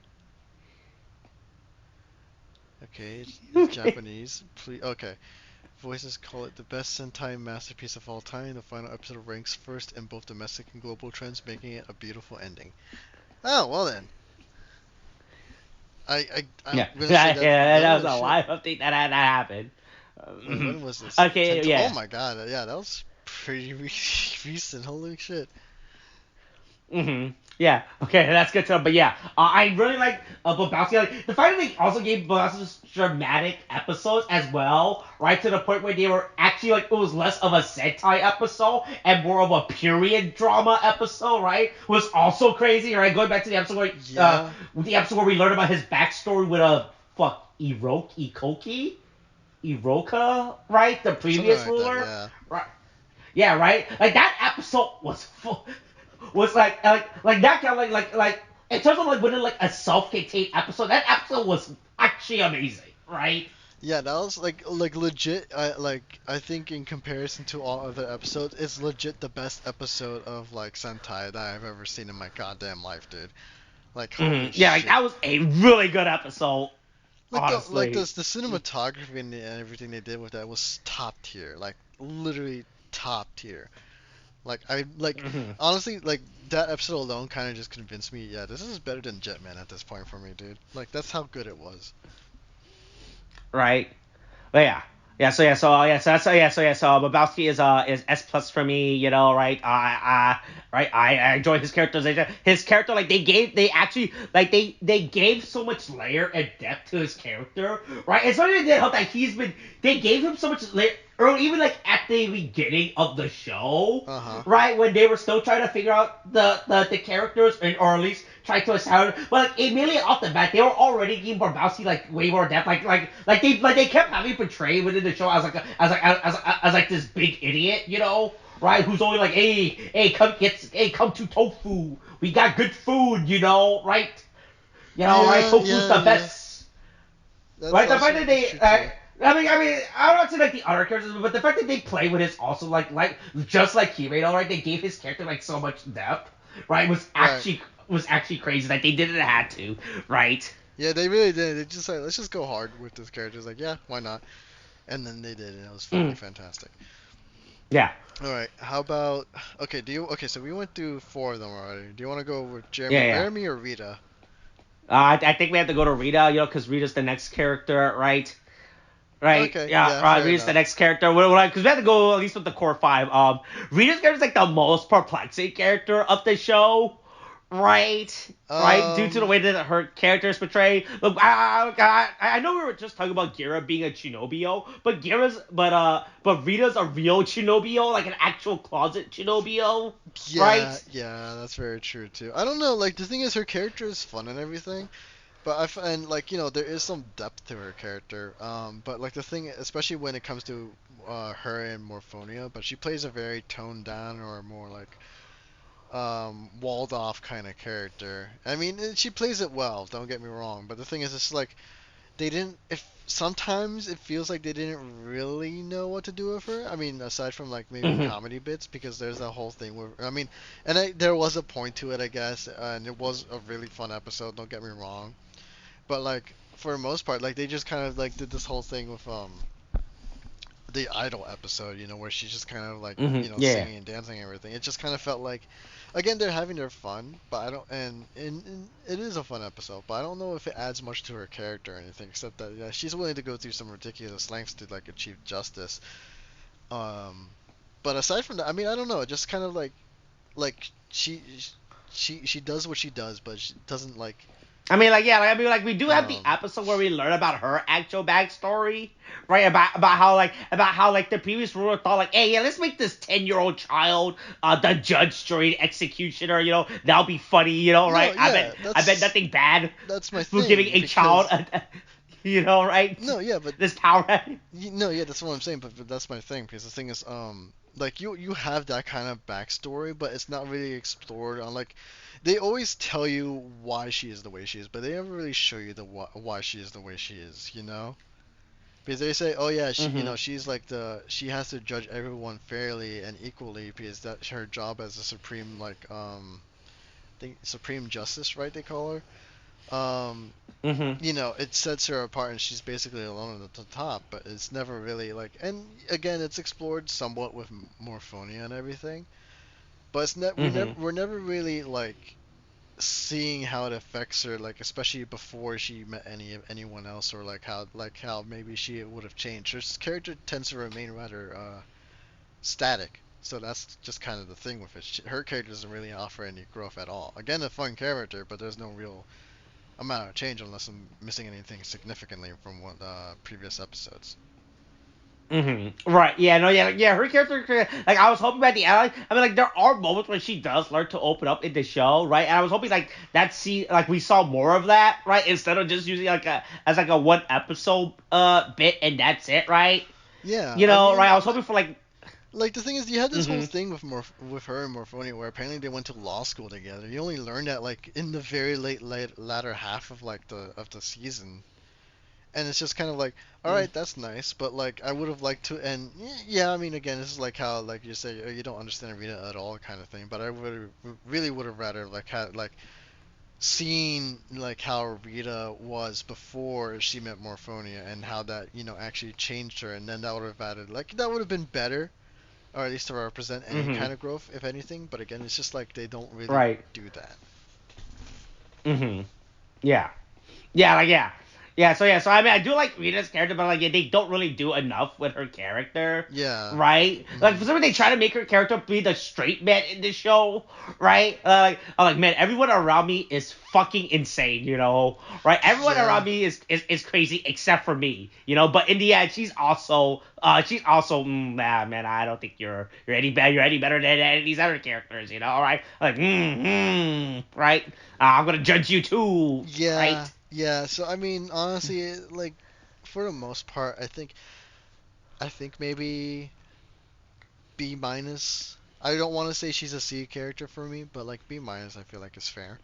Okay, it's Japanese. Please. Okay. Voices call it the best Sentai masterpiece of all time. The final episode ranks first in both domestic and global trends, making it a beautiful ending. Oh well then. I'm Yeah. gonna say that. Yeah. That was Oh a shit. live update that happened. Wait, when was this? Okay. Oh Yeah. my God. Yeah, that was pretty recent. Holy shit. Yeah. Okay, that's good to know. But yeah, I really like Bobowski. Like the fact that they also gave Bobowski dramatic episodes as well, right? To the point where they were actually like it was less of a Sentai episode and more of a period drama episode, right? Was also crazy, right? Going back to Yeah. the episode where we learned about his backstory with a Iroka, right? The Something previous like that. ruler, Yeah. right? Yeah, right. Like that episode was full, was like that kind of like in terms of like within like a self-contained episode, that episode was actually amazing, right? Yeah, that was like legit. I think in comparison to all other episodes, it's legit the best episode of like Sentai that I've ever seen in my goddamn life, dude. Like holy Yeah, like shit. that was a really good episode, The honestly. cinematography and everything they did with that was top tier. Like literally top tier. Like I like Hmm. honestly like that episode alone kind of just convinced me. Yeah, this is better than Jetman at this point for me, dude. Like that's how good it was. Right. But yeah. So Babowski is S plus for me, right? Right. I enjoy his characterization. His character, like they actually like they gave so much layer and depth to his character, right? It's something that helped that they gave him so much layer early, even like at the beginning of the show, Uh huh. right? When they were still trying to figure out the characters, or at least try to establish. But like immediately off the bat, they were already giving Barbowski like way more depth. Like they kept having portrayed within the show as like as like this big idiot, right? Who's only like, hey, come to tofu. We got good food, right? Right? Yeah, Tofu's yeah, the yeah. best, That's right? The fact also that that's they, true too. I don't want to say like the other characters, but the fact that they play with his also like just like Hymeno, right? They gave his character like so much depth, right? Right. Was actually crazy that they didn't have to, right? Yeah, they really did. They just like let's just go hard with this character. It's like yeah, why not? And then they did, and it was fucking Mm, fantastic. yeah, All right, how about okay? Do you okay? So we went through four of them already. Do you want to go with yeah, yeah. Jeremy or Rita? I think we have to go to Rita, because Rita's the next character, right? Right, Okay, yeah, yeah, fair Rita's the enough. next character. Because we have to go at least with the core five. Rita's character is like the most perplexing character of the show, right? Right, due to the Um, way that her character is portrayed. Look, I know we were just talking about Gira being a Chinobio, but Rita's a real Chinobio, like an actual closet Chinobio, yeah, right? yeah, that's very true too. I don't know. Like the thing is, her character is fun and everything, but I find like there is some depth to her character. But like the thing, especially when it comes to her and Morphonia, but she plays a very toned down or more like walled off kind of character. I mean, she plays it well. Don't get me wrong, but the thing is, it's like they didn't. If sometimes it feels like they didn't really know what to do with her. I mean, aside from like maybe Hmm. comedy bits, because there's that whole thing with. I mean, there was a point to it, I guess, and it was a really fun episode. Don't get me wrong, but like for the most part, like they just kind of like did this whole thing with the idol episode, where she's just kind of like, Hmm. Yeah. singing and dancing and everything. It just kind of felt like, again, they're having their fun, but I don't, and it is a fun episode, but I don't know if it adds much to her character or anything, except that yeah, she's willing to go through some ridiculous lengths to like achieve justice. Um, but aside from that, I mean, I don't know, it just kind of like she does what she does, but she doesn't like, I mean, like, yeah, like we do have the um, episode where we learn about her actual backstory, right? About how like the previous ruler thought like, hey, yeah, let's make this 10-year-old child the judge jury executioner, that'll be funny, no, right? yeah, I bet nothing bad that's my for giving thing a child, because right, no, yeah, but this power. No, yeah, that's what I'm saying, but that's my thing because the thing is, like you have that kind of backstory, but it's not really explored on like, they always tell you why she is the way she is, but they never really show you the why she is the way she is, you know? Because they say, oh yeah, Hmm. she's like she has to judge everyone fairly and equally because that's her job as a supreme like I think supreme justice, right? They call her. Hmm. It sets her apart and she's basically alone at the top, but it's never really like, and again, it's explored somewhat with Morphonia and everything, but Hmm. we're never really like seeing how it affects her, like especially before she met anyone else, or like how maybe she would have changed. Her character tends to remain rather static. So that's just kind of the thing with it. Her character doesn't really offer any growth at all. Again, a fun character, but there's no real amount of change unless I'm missing anything significantly from what previous episodes. Right. Yeah. No. Yeah. Yeah. Her character. Like, I was hoping by the end. I mean, like, there are moments when she does learn to open up in the show, right? And I was hoping like like we saw more of that, right? Instead of just using like a one episode bit and that's it, right? Yeah, I Right? mean, I was hoping for like. like the thing is, you had this whole Hmm. thing with her and Morphonia, where apparently they went to law school together. You only learned that like in the very latter half of like the season, and it's just kind of like, all right, that's nice, but like I would have liked to, and yeah, I mean, again, this is like how like you say you don't understand Rita at all kind of thing, but I would really would have rather like had like seen like how Rita was before she met Morphonia and how that actually changed her, and then that would have added like that would have been better. or at least to represent any Mm-hmm. kind of growth, if anything. But again, it's just like they don't really Right. do that. Mm-hmm. Yeah. Yeah, like so I mean I do like Rita's character, but like they don't really do enough with her character, Yeah. right? Like for Hmm. some reason they try to make her character be the straight man in the show, right? I'm like man, everyone around me is fucking insane, right? Everyone Yeah. around me is crazy except for me, But in the end, she's also nah, man. I don't think you're any better. You're any better than any of these other characters, all right? Like right? I'm gonna judge you too, Yeah. right? Yeah. So I mean, honestly, like for the most part, I think maybe B minus. I don't want to say she's a C character for me, but like B minus, I feel like is fair.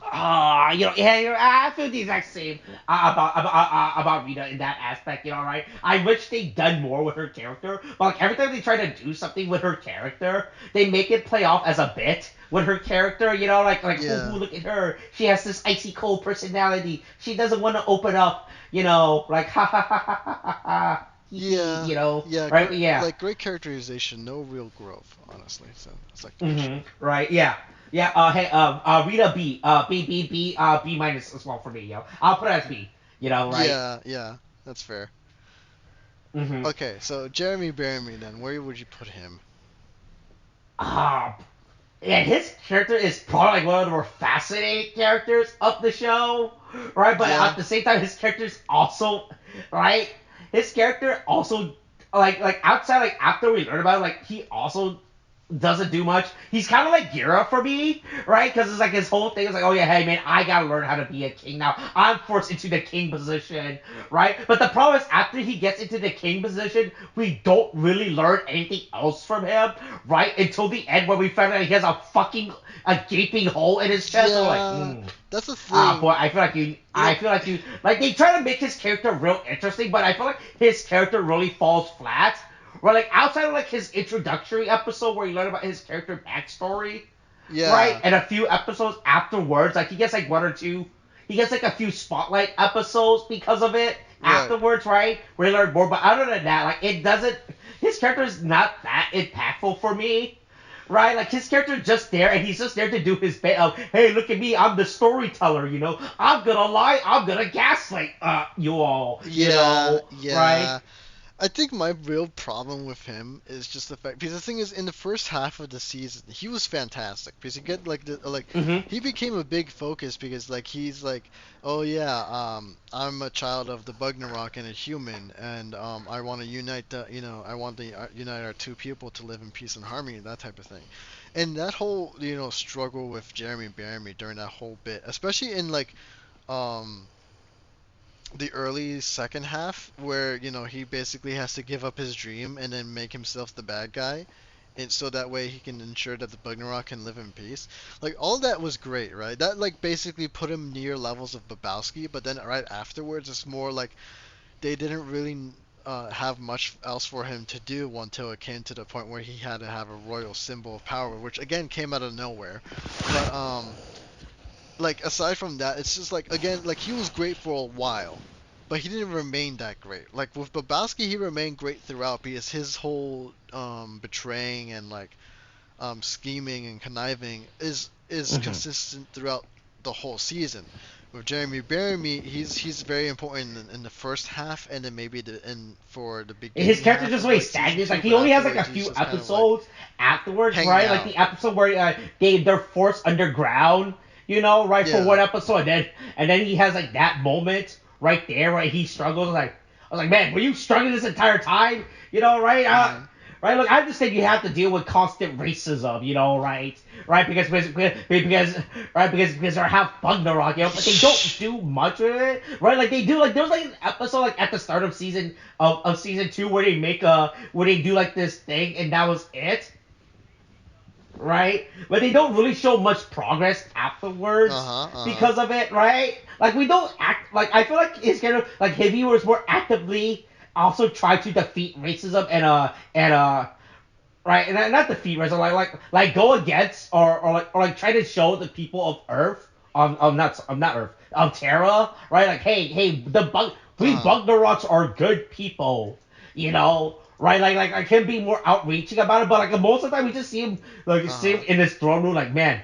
Yeah, I feel the exact same about Rita in that aspect, right? I wish they'd done more with her character, but like every time they try to do something with her character, they make it play off as a bit with her character, like Yeah. look at her, she has this icy cold personality, she doesn't want to open up, like ha ha ha ha ha ha ha, hee hee, Yeah. Yeah. right? Yeah. Like great characterization, no real growth, honestly. So it's like the issue. Right. Yeah. Yeah. Hey. Rita B. B minus as well for me. I'll put it as B. Right. Yeah. Yeah. That's fair. Mm-hmm. Okay. So Jeramie Brasieri, then, where would you put him? Uh, and his character is probably like one of the more fascinating characters of the show, right? But Yeah. at the same time, his character is also, right? His character also, like outside, like after we learn about it, like he also doesn't do much. He's kind of like Gira for me, right? Because it's like his whole thing is like, oh yeah, hey man, I gotta learn how to be a king now. I'm forced into the king position, right? But the problem is after he gets into the king position, we don't really learn anything else from him, right? Until the end where we find out he has a gaping hole in his chest. So like, Yeah. That's the boy, thing. You I know. feel like like they try to make his character real interesting, but I feel like his character really falls flat. Where like outside of like his introductory episode where you learn about his character backstory, right, Yeah. and a few episodes afterwards, like he gets like one or two, he gets like a few spotlight episodes because of it Right. afterwards, right, where you learn more. But other than that, like it doesn't, his character is not that impactful for me. Right, like his character is just there, and he's just there to do his bit of, hey, look at me, I'm the storyteller, I'm gonna lie, I'm gonna gaslight, you all, Yeah. right? Yeah. I think my real problem with him is just the fact because the thing is in the first half of the season he was fantastic because he get Mm-hmm. he became a big focus because like he's like oh yeah I'm a child of the Bugnarok and a human and I want to unite the I want to unite our two people to live in peace and harmony that type of thing and that whole struggle with Jeramie Brasieri during that whole bit especially in like um the early second half where he basically has to give up his dream and then make himself the bad guy and so that way he can ensure that the Bugnarok can live in peace. Like all that was great, right? That like basically put him near levels of Babowski, but then right afterwards it's more like they didn't really have much else for him to do until it came to the point where he had to have a royal symbol of power, which again came out of nowhere. But like aside from that, it's just like again, like he was great for a while, but he didn't remain that great. Like with Babowski, he remained great throughout because his whole betraying and like scheming and conniving is Mm-hmm. consistent throughout the whole season. With Jeramie Brasieri, he's very important in the first half, and then maybe for the His beginning character half just of really like season stagnates. two, Like he but only has like a afterwards he's few just kind of like episodes afterwards, hanging right? Like out. the episode where they're forced underground, right, for Yeah. one episode, and then he has like that moment right there, right? He struggles. Like I was like, man, were you struggling this entire time? Right? Hmm. Right, look, I understand you have to deal with constant racism, right? Right, because they're half Bugnarok, but they don't do much with it, right? Like they do, like there was like an episode like at the start of season two where they do like this thing and that was it, right? But they don't really show much progress Uh afterwards huh. Uh huh. because of it, right? Like we don't act like I feel like his character, like if he was more actively also try to defeat racism and right, and not defeat racism, like go against or try to show the people of Earth not Earth of Terra, right? Like hey, we Uh huh. Bugnaroks are good people, right? Like him being more outreaching about it, but like most of the time we just see him Uh-huh. in his throne room, like man,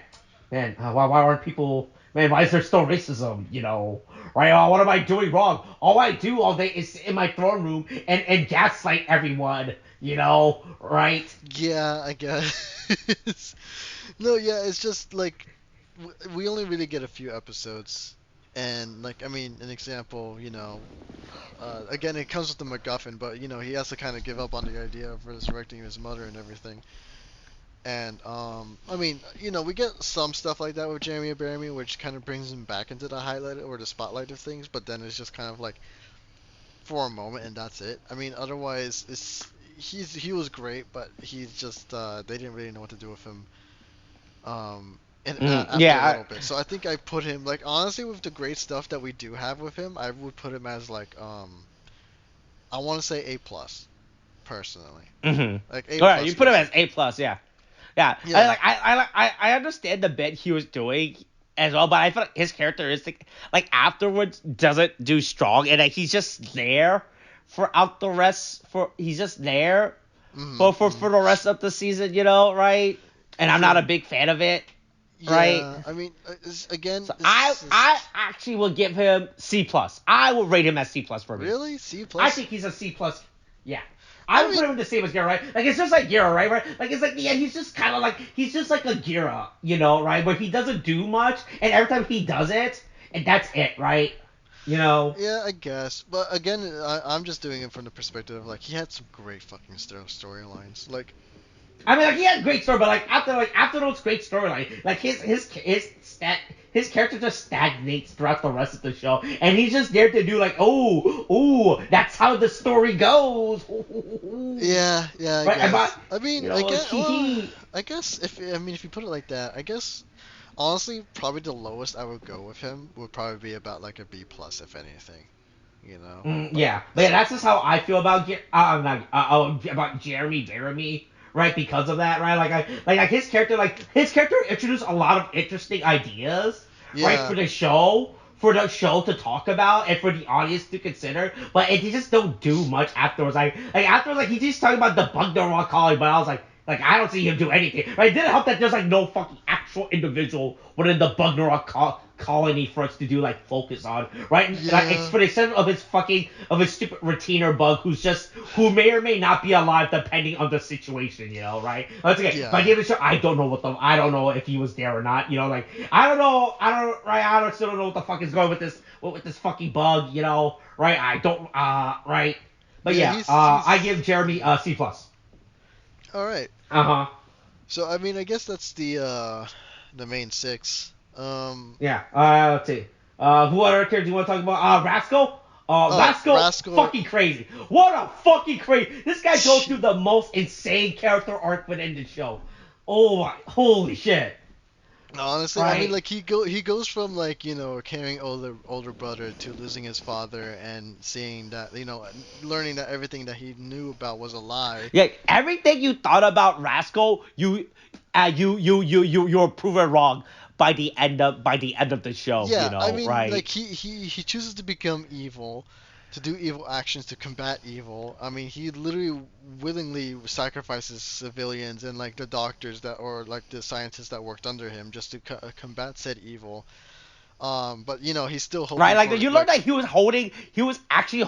why aren't people? Man, why is there still racism? Right? Oh, what am I doing wrong? All I do all day is sit in my throne room and gaslight everyone. Right? Yeah, I guess. No, yeah, it's just like we only really get a few episodes, and like I mean, an example, again, it comes with the MacGuffin, but he has to kind of give up on the idea of resurrecting his mother and everything. And I mean, we get some stuff like that with Jeramie Brasieri, which kind of brings him back into the highlight or the spotlight of things, but then it's just kind of like for a moment and that's it. I mean, otherwise, he was great, but he's just they didn't really know what to do with him after a Yeah. little bit. So I think I put him like honestly with the great stuff that we do have with him, I would put him as like I want to say A plus personally, like A All right, plus you put him because as A+. Yeah. Yeah, yeah. I understand the bit he was doing as well, but I feel like his characteristic, like afterwards, doesn't do strong, and like he's just there he's just there for the rest of the season, right? And I'm not For a big fan of it, right? yeah, I mean, again, So I this is I actually will give him C+. I will rate him as C+ for me. really C I plus. think he's a C+. Yeah. I I would put mean, him in the same as Gira, right? Like it's just like Gira, right? Like it's like yeah, he's just kind of like he's just like a Gira, right? Where he doesn't do much, and every time he does it, and that's it, right? You know. yeah, I guess, but again, I'm just doing it from the perspective of like he had some great fucking storylines. Like, I mean, like he had a great story, but like after those great storylines, like his character just stagnates throughout the rest of the show, and he's just there to do like, that's how the story goes, yeah, yeah, I right? guess. I mean, I Like guess. Well, he. I guess if you put it like that, I guess honestly, probably the lowest I would go with him would probably be about like a B plus, if anything. But Yeah, but yeah, that's just how I feel about about Jeramie, right? Because of that, right? Like his character introduced a lot of interesting ideas, right, yeah, for the show to talk about and for the audience to consider, but it they just don't do much afterwards. Like afterwards, like he just talking about the bug rock colony, but I was like I don't see him do anything. Right? It didn't help that there's like no fucking actual individual within the bug colony for us to do like focus on, right? And, like yeah, for the extent of his stupid retainer bug who may or may not be alive depending on the situation, right? That's okay. By the yeah. end of the show, I don't know if he was there or not, like I still don't know what the fuck is going with this fucking bug, right? I don't right. But Yeah, yeah, I give he's Jeramie yeah. C plus. All right. Uh huh. So I mean, I guess that's the main six. Yeah. Let's see. Who other character do you want to talk about? Rascal. Oh, Rascal, Rascal. fucking crazy. What a fucking crazy. This guy goes through the most insane character arc within the show. Oh my, holy shit. Honestly, I mean, Right. like he goes from like carrying older brother to losing his father and seeing that learning that everything that he knew about was a lie. Yeah. Everything you thought about Rascal, you're proven wrong by the end of the show. Yeah, I mean, Right. like he chooses to become evil, to do evil actions to combat evil. I mean, he literally willingly sacrifices civilians and like the doctors that or like the scientists that worked under him just to combat said evil. But he's still Right? hoping Like for you learn like that he was actually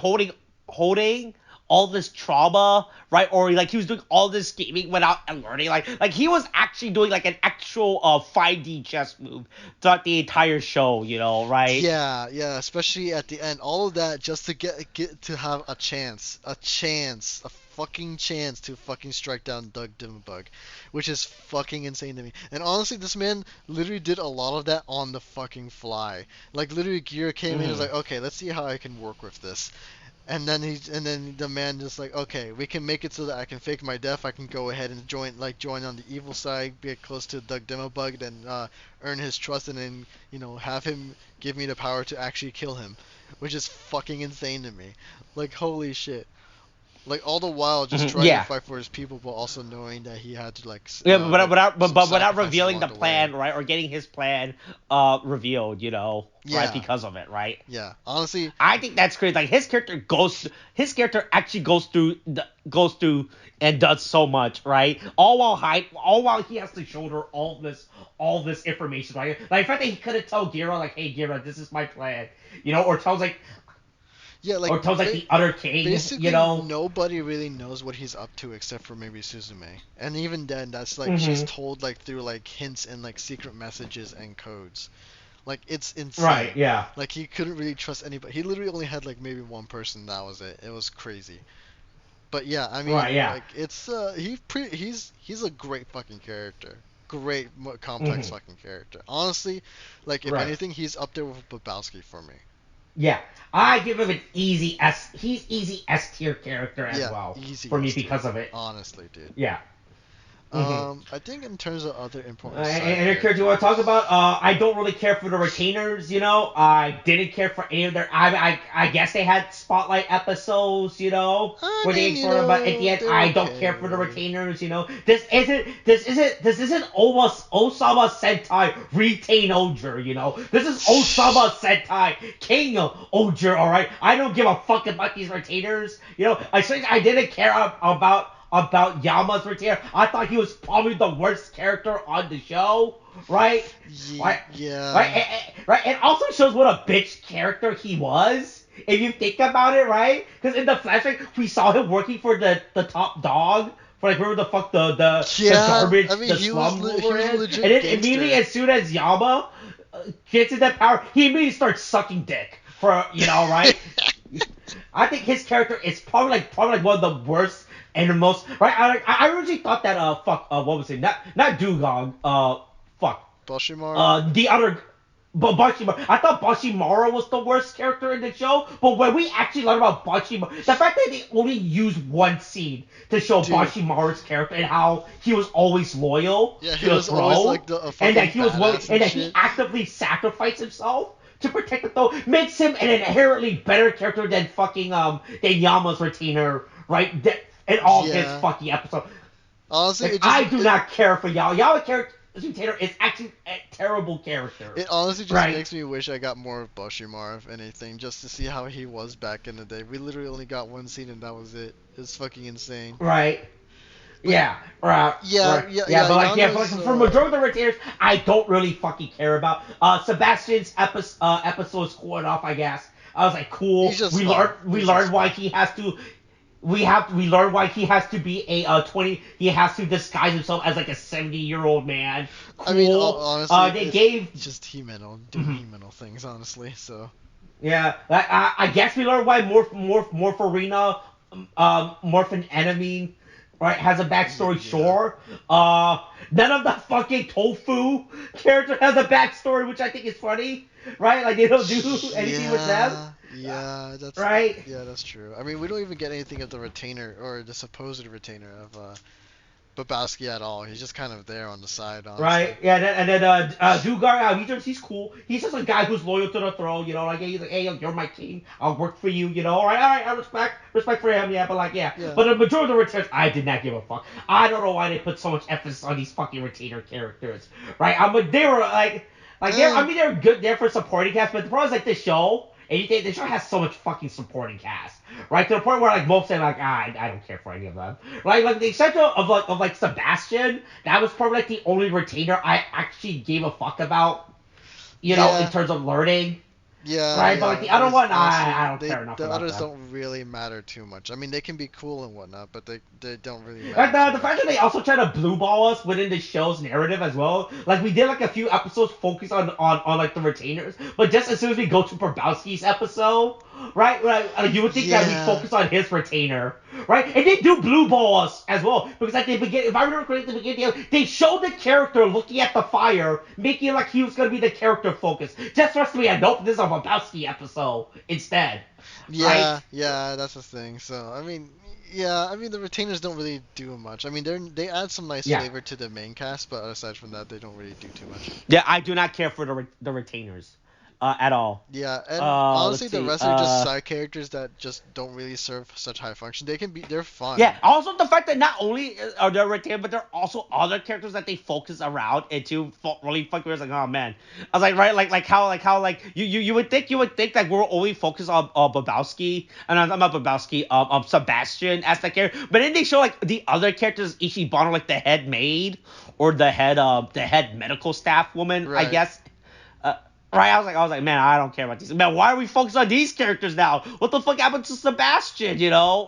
holding all this trauma, right? Or like he was doing all this gaming without learning. Like he was actually doing like an actual 5D chess move throughout the entire show, right? yeah, yeah, especially at the end, all of that just to get to have a fucking chance to fucking strike down Doug Dimmbug, which is fucking insane to me. And honestly, this man literally did a lot of that on the fucking fly. Like literally, Gira came in and was Mm-hmm. like, okay, let's see how I can work with this. And then the man just like, okay, we can make it so that I can fake my death. I can go ahead and join on the evil side, get close to Doug Dimmbug, then earn his trust, and then have him give me the power to actually kill him, which is fucking insane to me. Like holy shit. Like all the while just trying to fight for his people, but also knowing that he had to like but some without sacrifices revealing the along plan, way. right, or getting his plan revealed, right, Yeah, because of it, right. yeah. Honestly, I think that's crazy. Like his character actually goes through and does so much, right? All while he has to shoulder all this information, right? Like the fact that he couldn't tell Gira, like, hey Gira, this is my plan, yeah, like or tells like the other king, basically nobody really knows what he's up to except for maybe Suzume, and even then, that's like she's told like through like hints and like secret messages and codes. Like it's insane. Right? Yeah. Like he couldn't really trust anybody. He literally only had like maybe one person. That was it. It was crazy. But yeah, I Right. mean, Yeah. like it's he's a great fucking character. Great complex hmm fucking character. Honestly, like if Right. anything, he's up there with Dybowski for me. Yeah. I give him an easy S. He's easy S tier character as Yeah, well easy for me S tier. because of it. Honestly, dude. Yeah. hmm I think in terms of other important side And Kurt, do you want to talk characters. about? I don't really care for the retainers. I didn't care for any of their. I guess they had spotlight episodes. I Where they mean, explored. But at the end, they're I don't care for the okay. retainers. This isn't almost Ohsama Sentai King-Ohger. This is Ohsama Sentai King-Ohger. All right. I don't give a fuck about these retainers. I didn't care about Yama's retainer. I thought he was probably the worst character on the show, right? Right, right, Yeah. right. It also shows what a bitch character he was. If you think about it, right? Because in the flashback, we saw him working for the top dog. For like whoever the fuck the Yeah, I garbage, mean the slum he ruler was a is, and legit then immediately gangster. as soon as Yama gets in that power, he immediately starts sucking dick for right. I think his character is probably like one of the worst and the most right. I originally thought that what was it? Not Dugong fuck Boshimara? the other. But Bashimara, I thought Bashimara was the worst character in the show. But when we actually learned about Bashimara, the fact that they only used one scene to show Dude. Bashimara's character and how he was always loyal Yeah, he to the was always throne, like a and that fucking he was willing, badass and and that he shit. actively sacrificed himself to protect the throne, makes him an inherently better character than than Yama's retainer, right? In all his Yeah. fucking episodes. Honestly, Like I do not care for Yama. Yama character retainer is actually a terrible character, it honestly just right? makes me wish I got more of Boshimara, if anything, just to see how he was back in the day. We literally only got one scene and that was it. It's fucking insane. Right. Like, Yeah. Right. yeah, Right. yeah, Yeah. yeah. But Yama's, for majority of the retainers, I don't really fucking care about. Sebastian's episode is cool enough, I guess. I was like, he's cool. just We fun. learned we He's learned just why fun. he has to. We learn why he has to be a 20. He has to disguise himself as like a 70-year-old man. I mean, Cool. honestly, They it's gave. just Hymeno doing Hymeno things, honestly. So Yeah. I guess we learned why Morpharina, Morphin Enemy, right, has a backstory. yeah. Sure. None of the fucking Tofu character has a backstory, which I think is funny, right? Like they don't do anything with them, right? That's true. I mean, we don't even get anything of the retainer or the supposed retainer of Dybowski at all. He's just kind of there on the side, Right, honestly. yeah, and then Dugar, he's cool. He's just a guy who's loyal to the throne, like he's like, hey, you're my king, I'll work for you, all right, I respect for him, yeah, but like, yeah, Yeah. but the majority of the retainers, I did not give a fuck. I don't know why they put so much emphasis on these fucking retainer characters, right? They were they're good there for supporting cast, but the problem is like the show. And you think the show has so much fucking supporting cast, right? To the point where like most of them like I don't care for any of them, right? Like the exception of Sebastian, that was probably like the only retainer I actually gave a fuck about, in Yeah. terms of learning, Yeah, right? But like yeah. the other There's one, honestly I don't care enough the about others them. don't really matter too much. I mean, they can be cool and whatnot, but they don't really Like matter too the fact much. that they also try to blue ball us within the show's narrative as well. Like we did like a few episodes focused on like the retainers, but just as soon as we go to Brabowski's episode, right? You would think that we Yeah. focus on his retainer, right? And they do blue ball us as well because at the beginning, if I remember correctly, at the beginning, they showed the character looking at the fire, making it like he was gonna be the character focus, just for us to be like, nope, this is a Brabowski episode instead, right? Yeah, yeah, that's the thing. So, I mean, yeah, I mean the retainers don't really do much. I mean, they add some nice Yeah. flavor to the main cast, but aside from that, they don't really do too much. Yeah, I do not care for the retainers. at all. Yeah, and Let's honestly, the see. rest are just side characters that just don't really serve such high function. They're Yeah. fun. Also, the fact that not only are they retained, but there are also other characters that they focus around into really fucking weird. Like, oh man, I was like, right, like how you would think that we're only focused on Babowski, and I'm not Babowski, Sebastian as the character, but then they show like the other characters, Ichibano, like the head maid or the head medical staff woman, I Right. guess. Uh, Right, I was like, man, I don't care about these. Man, why are we focused on these characters now? What the fuck happened to Sebastian?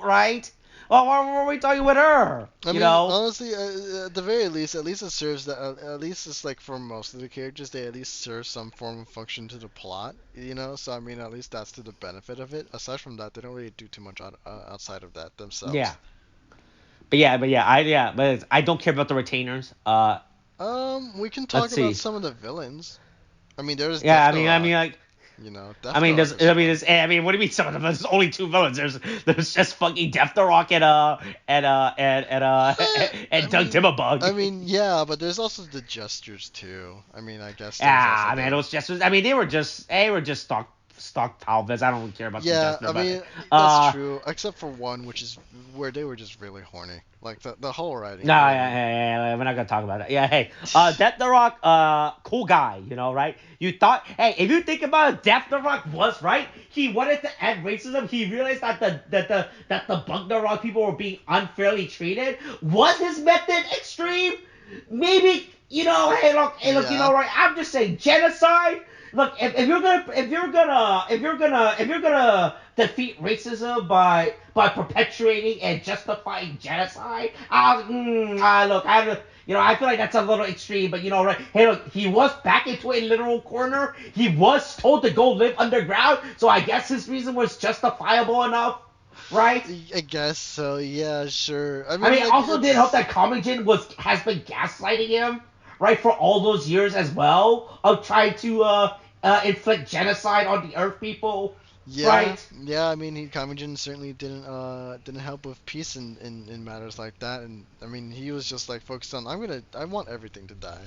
Right? Well, why were we talking with her? I mean, honestly, at the very least, at least it serves that. At least it's like for most of the characters, they at least serve some form of function to the plot. So I mean, at least that's to the benefit of it. Aside from that, they don't really do too much outside of that Yeah, themselves. but I don't care about the retainers. We can talk Let's about see. some of the villains. I mean, there's Yeah, Desnaraku. like, Desnaraku is fun. what do you mean some of them? There's only two villains. There's just fucking Death the Rock I and Doug mean, Dimabug. yeah, but there's also the gestures too. I mean, I guess there's also Ah, man, those gestures. I mean, they were just stock Talvis. I don't really care about the Yeah, gesture, I but mean that's true, except for one, which is where they were just really horny. Like the whole writing. no, I yeah, we're not gonna talk about it. Yeah, hey, Death the Rock, cool guy, right? You thought, hey, if you think about it, Death the Rock was right. He wanted to end racism. He realized that the Bug the Rock people were being unfairly treated. Was his method extreme? Maybe, hey, look, Yeah, right? I'm just saying, genocide. Look, if you're gonna defeat racism by perpetuating and justifying genocide, I feel like that's a little extreme, but right? Hey, look, he was back into a literal corner. He was told to go live underground, so I guess his reason was justifiable enough, right? I guess so. Yeah, sure. I I mean, mean, it like also did help it's that Kamen has been gaslighting him, right, for all those years as well of trying to inflict genocide on the Earth people, yeah, right? yeah. I mean, Kamijin certainly didn't help with peace in matters like that, and I mean, he was just like focused on I want everything to die,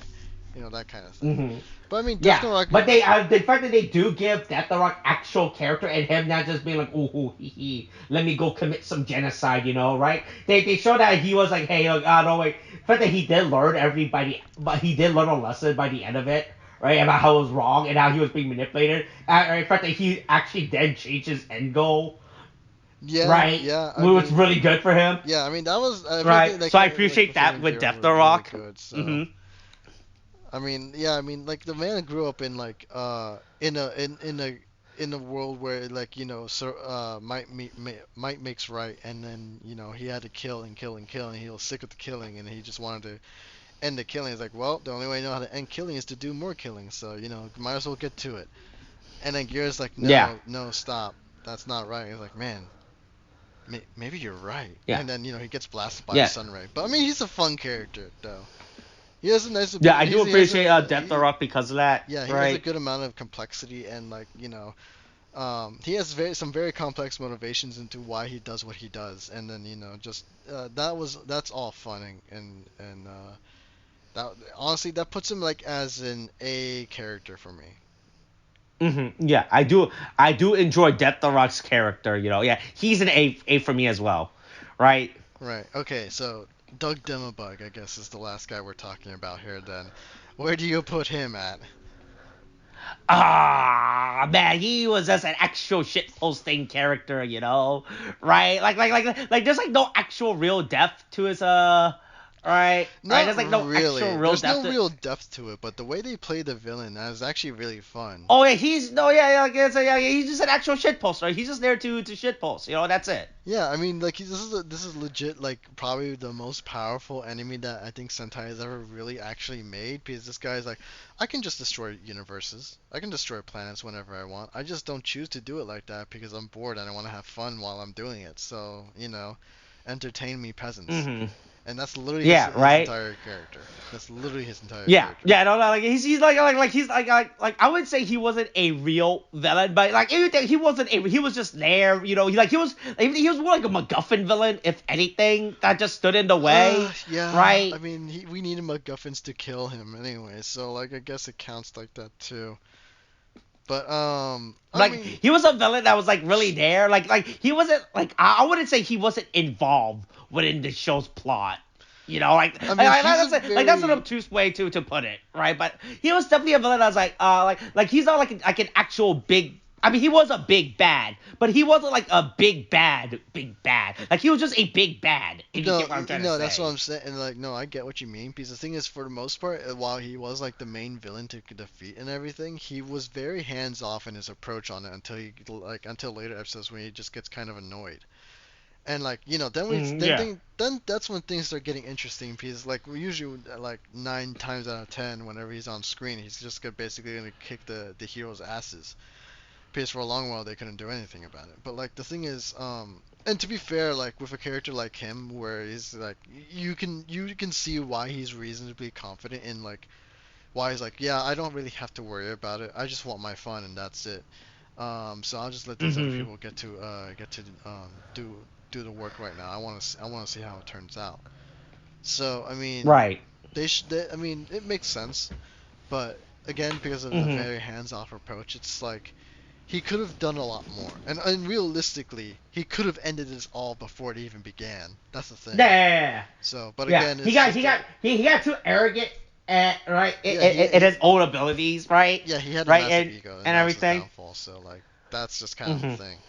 that kind of thing. Mm-hmm. But I mean, Yeah, Desnaraku. but the fact that they do give Death the Rock actual character and him not just being like, ooh, hee hee, let me go commit some genocide, right? They show that he was like, hey, look, no, wait. The fact that he did learn but he did learn a lesson by the end of it, right? About how it was wrong and how he was being manipulated. The fact that he actually then changed his end goal, Yeah, right? yeah. I Which was mean, really good for him, yeah. I mean, that was right? everything. So I Like appreciate that performing with there Death was the really Rock. good. So. Mm-hmm. I mean, yeah, I mean, like the man grew up in like in a world where like so might makes right, and then he had to kill and kill and kill, and he was sick of the killing, and he just wanted to end the killing. He's like, well, the only way I know how to end killing is to do more killing, so might as well get to it. And then Gear's like, Yeah, no, no, stop, that's not right. He's like, man, maybe you're right. yeah, And then he gets blasted by a yeah. sunray. But I mean, he's a fun character though. He has a nice Yeah, ability. I do He has appreciate a Death the Rock because of that, yeah, he has a right? good amount of complexity and like he has some very complex motivations into why he does what he does, and then just that's all fun and that honestly that puts him like as an A character for me. Yeah, I do enjoy Death the Rock's character. Yeah, he's an A for me as well, right? Right. Okay. So Doug Dimabug, I guess, is the last guy we're talking about here. Then, where do you put him at? Ah, man, he was just an actual shit posting character, right? Like, there's like no actual real depth to his right. Not There's like no actual really. real There's depth no to. real depth to it, but the way they play the villain is actually really fun. Oh yeah, he's no yeah like yeah, he's just an actual shit poster. He's just there to shit post. That's it. Yeah, I mean, like this is legit, like probably the most powerful enemy that I think Sentai has ever really actually made. Because this guy is like, I can just destroy universes, I can destroy planets whenever I want. I just don't choose to do it like that because I'm bored and I want to have fun while I'm doing it. So entertain me, peasants. Mm-hmm. And that's literally Yeah, his right. entire character. That's literally his entire Yeah, character. yeah, no, like he's like he's like I would say he wasn't a real villain, but like everything he was just there, he was more like a MacGuffin villain, if anything, that just stood in the way, Yeah. I right? mean, we needed MacGuffins to kill him anyway, so like I guess it counts like that too. But I Like mean, he was a villain that was like really there. Like he wasn't like I wouldn't say he wasn't involved within the show's plot. You know, I mean, he's a like that's an very obtuse way to put it, right? But he was definitely a villain that was like he's not like an actual big. I mean, he was a big bad, but he wasn't like a big bad. Like he was just a big bad. If you no, get what I'm trying to no, that's what say. I'm saying. And like, no, I get what you mean. Because the thing is, for the most part, while he was like the main villain to defeat and everything, he was very hands off in his approach on it until later episodes when he just gets kind of annoyed. And like Yeah. then that's when things start getting interesting because like we usually like 9 times out of 10 whenever he's on screen he's just basically gonna kick the heroes' asses. Because for a long while they couldn't do anything about it. But like the thing is, and to be fair, like with a character like him, where he's like, you can see why he's reasonably confident in like why he's like, yeah, I don't really have to worry about it. I just want my fun and that's it. So I'll just let these other Mm-hmm. people do the work right now. I want to see how it turns out. So I mean, Right. I mean, it makes sense, but again, because of the Mm-hmm. very hands-off approach, it's like he could have done a lot more. And realistically, he could have ended this all before it even began. That's the Yeah, thing. yeah, yeah, yeah. So, but Yeah, again, it's just a he got too arrogant at right yeah, in his own abilities, right, yeah, he had a right, massive ego, and and that was his everything. downfall. So like that's just kind of the Hmm. thing.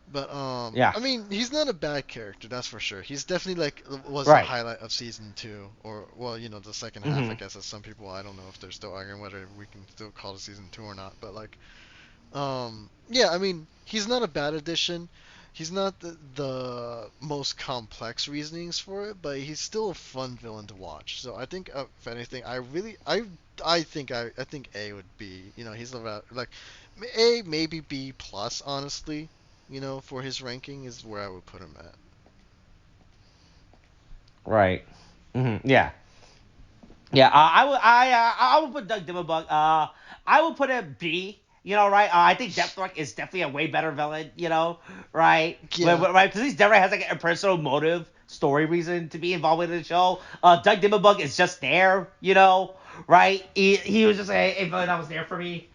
But Yeah, I mean, he's not a bad character, that's for sure. He's definitely like was the right. highlight of season 2, or well, the second half, I Hmm. guess. As some people, I don't know if they're still arguing whether we can still call it season 2 or not. But like, yeah, I mean, he's not a bad addition. He's not the most complex reasonings for it, but he's still a fun villain to watch. So I think, if anything, I think A would be, he's about like A maybe B plus, honestly. For his ranking is where I would put him at. Right. Yeah. Yeah, I would put Doug Dimmelbug. I would put it B. You know, right? I think Deathstroke is definitely a way better villain. You know, right? Yeah, Right? Because he definitely has like a personal motive, story reason to be involved with the show. Doug Dimmelbug is just there. You know, right? He was just a villain that was there for me.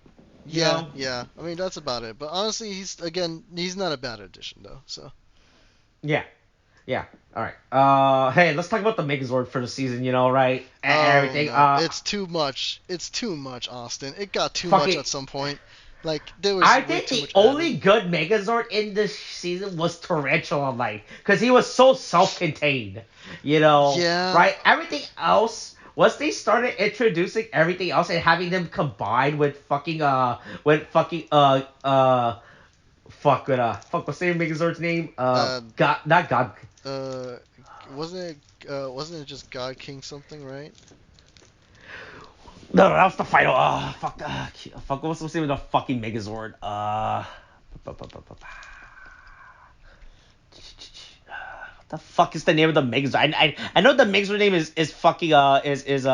You yeah, know. yeah. I mean, that's about it. But honestly, he's not a bad addition though. So Yeah. Yeah. All right. Hey, let's talk about the Megazord for the season. You know, right? And oh everything. no, it's too much. It's too much, Austin. It got too much Fucking at some point. Like there was I way think too the much only added. good Megazord in this season was Tarantula Light because he was so self-contained, you know, Yeah, right? Everything else, once they started introducing everything else and having them combined with fucking fuck what's the name of Megazord's name? uh, God, not God. uh, wasn't it just God King something, right? No, that was the final. Fuck. What's the name of the fucking Megazord? bu- bu- bu- bu- bu- What the fuck is the name of the Megazord? I know the Megazord name is fucking is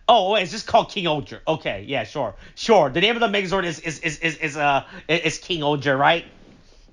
oh wait, it's just called King-Ohger. Okay, yeah, sure. The name of the Megazord is King-Ohger, right?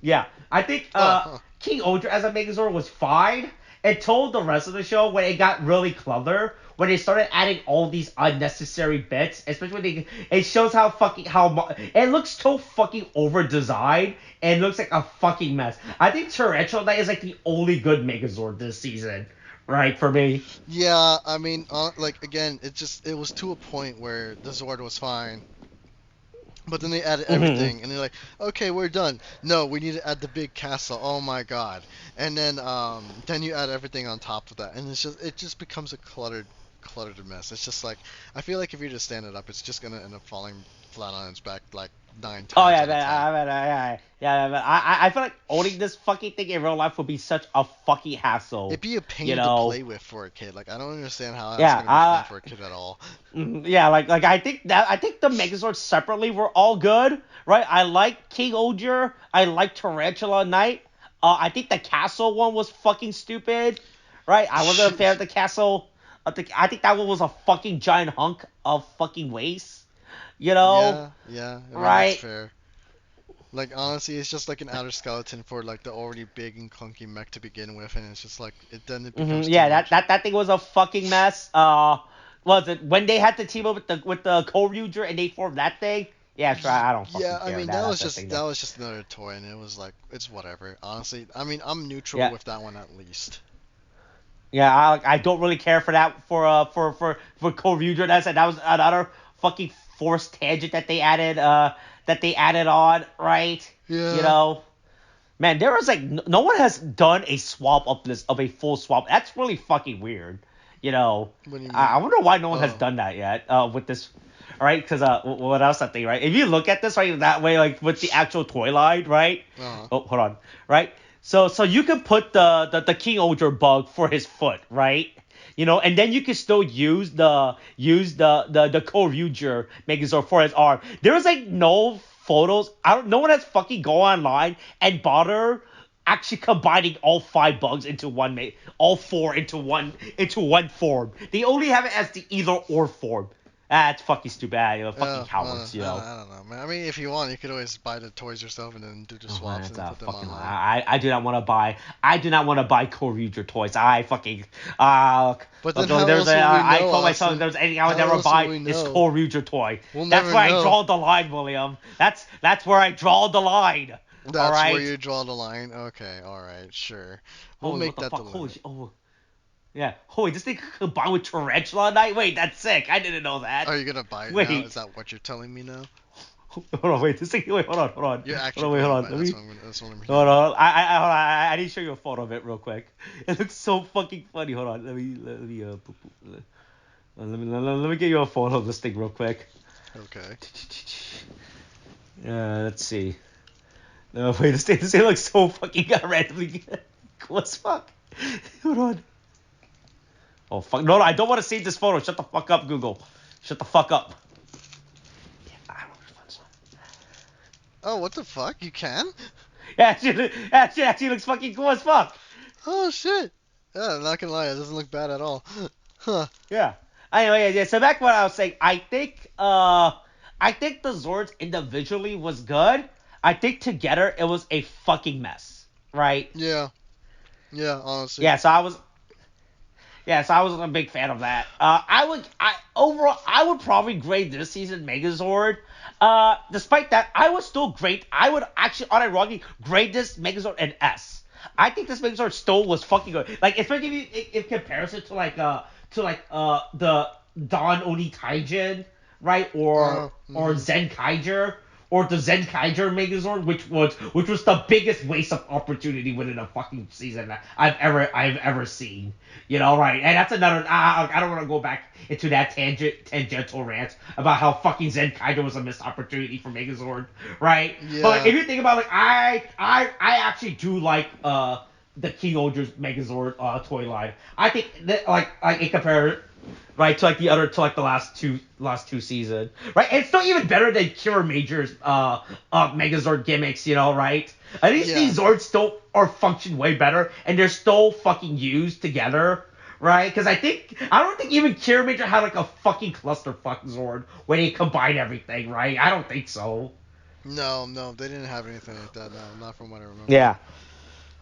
Yeah, I think Oh, huh. King-Ohger as a Megazord was fine until the rest of the show when it got really clutter. When they started adding all these unnecessary bits, especially when it shows it looks so fucking over designed and looks like a fucking mess. I think Tarantula Knight is like the only good Megazord this season, right? For me. Yeah, I mean, like again, it was to a point where the Zord was fine, but then they added Hmm. everything, and they're like, okay, we're done. No, we need to add the big castle. Oh my god! And then you add everything on top of that, and it just becomes a cluttered mess. It's just like I feel like if you just stand it up, it's just gonna end up falling flat on its back like nine Oh times yeah, out of man, 10. yeah, man. I feel like owning this fucking thing in real life would be such a fucking It'd hassle. be a You pain to know? play with for a kid. Like I don't understand how that's Yeah. gonna be fun for a kid at all. Yeah, like I think the Megazords separately were all good, right? I like King-Ohger. I like Tarantula Knight. I think the castle one was fucking stupid, right? I wasn't a fan of the castle. I think that one was a fucking giant hunk of fucking waste. You know, Yeah, yeah. I mean that's right? fair. Like honestly, it's just like an outer skeleton for like the already big and clunky mech to begin with, and it's just like then it becomes too Yeah, much. that thing was a fucking mess. was it when they had to team up with the Kyoryuger and they formed that thing? Yeah, sure. I don't fucking Yeah, I care. mean That's that thing. that was just another toy, and it was like it's whatever. Honestly, I mean I'm neutral Yeah, with that one at least. yeah. I don't really care for that for Kyoryuger. That was another fucking forced tangent that they added on, right? You Yeah. know, man, there was like no one has done a swap of this of a full swap. That's really fucking weird. You know, What do you I mean? wonder why no one has Oh. done that yet. With this, right? Because what else I think, right? If you look at this right that way, like with the actual toy line, right? Uh-huh. Oh, hold on, right? So you can put the King-Ohger bug for his foot, right? You know, and then you can still use the Kyoryuger Megazord for his arm. There is like no photos. No one has fucking go online and bother actually combining all five bugs into all four into one form. They only have it as the either or form. That's fucking stupid. Fucking cowards, you know. I don't know, man. I mean, if you want, you could always buy the toys yourself and then do the Oh man, swaps it's and a put them fucking online. lie. I do not want to buy. I do not want to buy Kyoryuger toys. I fucking But then look, how there's else will we I know, told myself if Austin? there's anything I would How never else will buy we is know? Kyoryuger toy. We'll That's never where I know. draw the line, William. That's where I draw the line. All That's where right. you draw the line. Okay, all right, sure. We'll Holy, what make the that the fuck? Holy limit. shit. Oh, yeah. Holy, this thing could combine with Tarantula Night. Wait, that's sick. I didn't know that. Are you gonna buy it now? Is Wait. that what you're telling me now? Hold on, wait. This thing. Wait, hold on, hold on. You're Hold actually on, wait, going hold to on. buy it. Let me. That's what I'm Hold hearing. on. Hold on. I need to show you a photo of it real quick. It looks so fucking funny. Hold on. Let me get you a photo of this thing real quick. Okay. Let's see. No, wait. This thing looks so fucking randomly cool as fuck. Hold on. Oh fuck. No, I don't want to save this photo. Shut the fuck up, Google. Shut the fuck up. Yeah, I don't know. Oh, what the fuck? You can? Actually looks fucking cool as fuck. Oh shit. Yeah, I'm not gonna lie, it doesn't look bad at all. Huh. Yeah. Anyway, yeah. So back to what I was saying. I think the Zords individually was good. I think together it was a fucking mess. Right? Yeah. Yeah, honestly. Yeah. So I was a big fan of that. I would probably grade this season Megazord. Despite that, I would still grade. I would actually, unironically, grade this Megazord an S. I think this Megazord still was fucking good. Like, especially in comparison to the Don Oni Taijin, right, or Mhm. Zen Kaiger, or the Zen Kaiger Megazord, which was the biggest waste of opportunity within a fucking season I've ever seen. You know, right? And that's another. I don't want to go back into that tangential rant about how fucking Zen Kaido was a missed opportunity for Megazord, right? But like, Yeah. if you think about it, like, I actually do like the King-Ohger's Megazord toy line. I think that like in compare right to like the last two seasons, right? And it's still even better than Kira Major's Megazord gimmicks, you know, right? At least Yeah. these Zords still are function way better, and they're still fucking used together, right? Because I don't think even Kira Major had like a fucking clusterfuck Zord where they combine everything, right? I don't think so. No, they didn't have anything like that. No, not from what I remember. Yeah.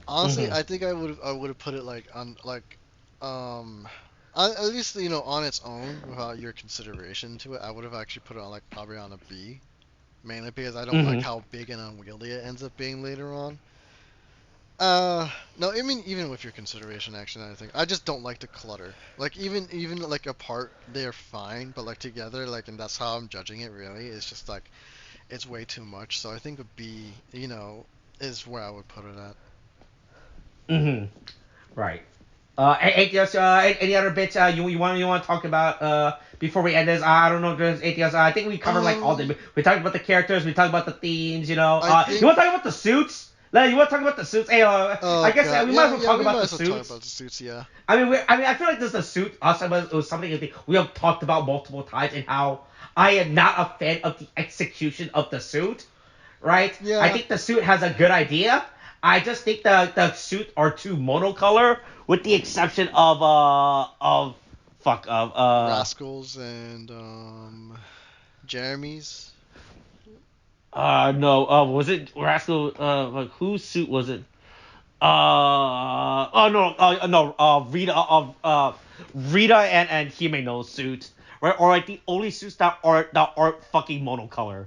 Honestly, Mhm. I think I would have put it like on like um at least on its own without your consideration to it. I would have actually put it on like probably on a B, mainly because I don't like Mhm. how big and unwieldy it ends up being later on. No, I mean even with your consideration, actually, I think I just don't like the clutter. Like even like apart, they're fine, but like together, like, and that's how I'm judging it. Really, it's just like it's way too much. So I think a B, is where I would put it at. Mhm. Right. Anything else, any other bits you want to talk about before we end this? I don't know if there's anything else. I think we covered like all the. Um, We talked about the characters. We talked about the themes. You know. I You think. want to talk about the suits? Len, you want to talk about the suits? Hey, I Oh guess god, we might as yeah, well yeah, talk we about might the as well talk suits. about the suits. Yeah. I feel like this is a suit. Also, it was something I think we have talked about multiple times, and how I am not a fan of the execution of the suit. Right? I Yeah. think the suit has a good idea. I just think the suit are too monocolor, with the exception of fuck of Rascals and Jeramie's. no was it Rascal like whose suit was it? Oh no, no, Rita and Hymeno suits, right? Or like the only suits that aren't fucking monocolor,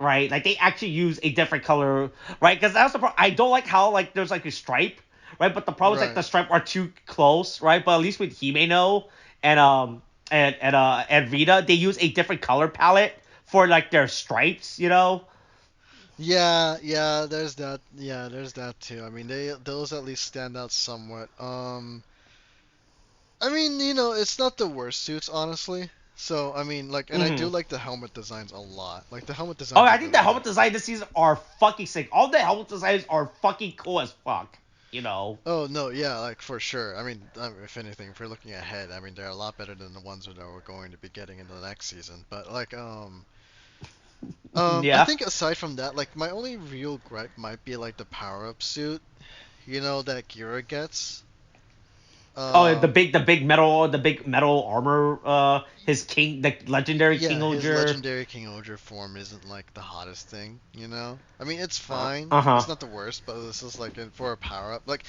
right? Like they actually use a different color, right? Because that's the problem. I don't like how like there's like a stripe, right? But the problem is like Right. the stripe are too close, right? But at least with Hymeno and and Rita, they use a different color palette for like their stripes, you know? Yeah, there's that. Yeah, there's that too. I mean, those at least stand out somewhat. I mean, it's not the worst suits, honestly. So, I mean, like, and I do Hmm. like the helmet designs a lot. Like, the helmet Oh, designs are I think the really good. helmet design this season are fucking sick. All the helmet designs are fucking cool as fuck. You know. Oh, no, yeah, like, for sure. If anything, if we're looking ahead, I mean, they're a lot better than the ones that we're going to be getting in the next season. But, like, I Yeah. think aside from that, like, my only real gripe might be, like, the power-up suit, that Gira gets. Oh, Um, the big metal armor. His king, the legendary yeah, his King-Ohger. legendary King-Ohger form isn't like the hottest thing. I mean, it's fine. Uh-huh. It's not the worst, but this is like for a power up. Like,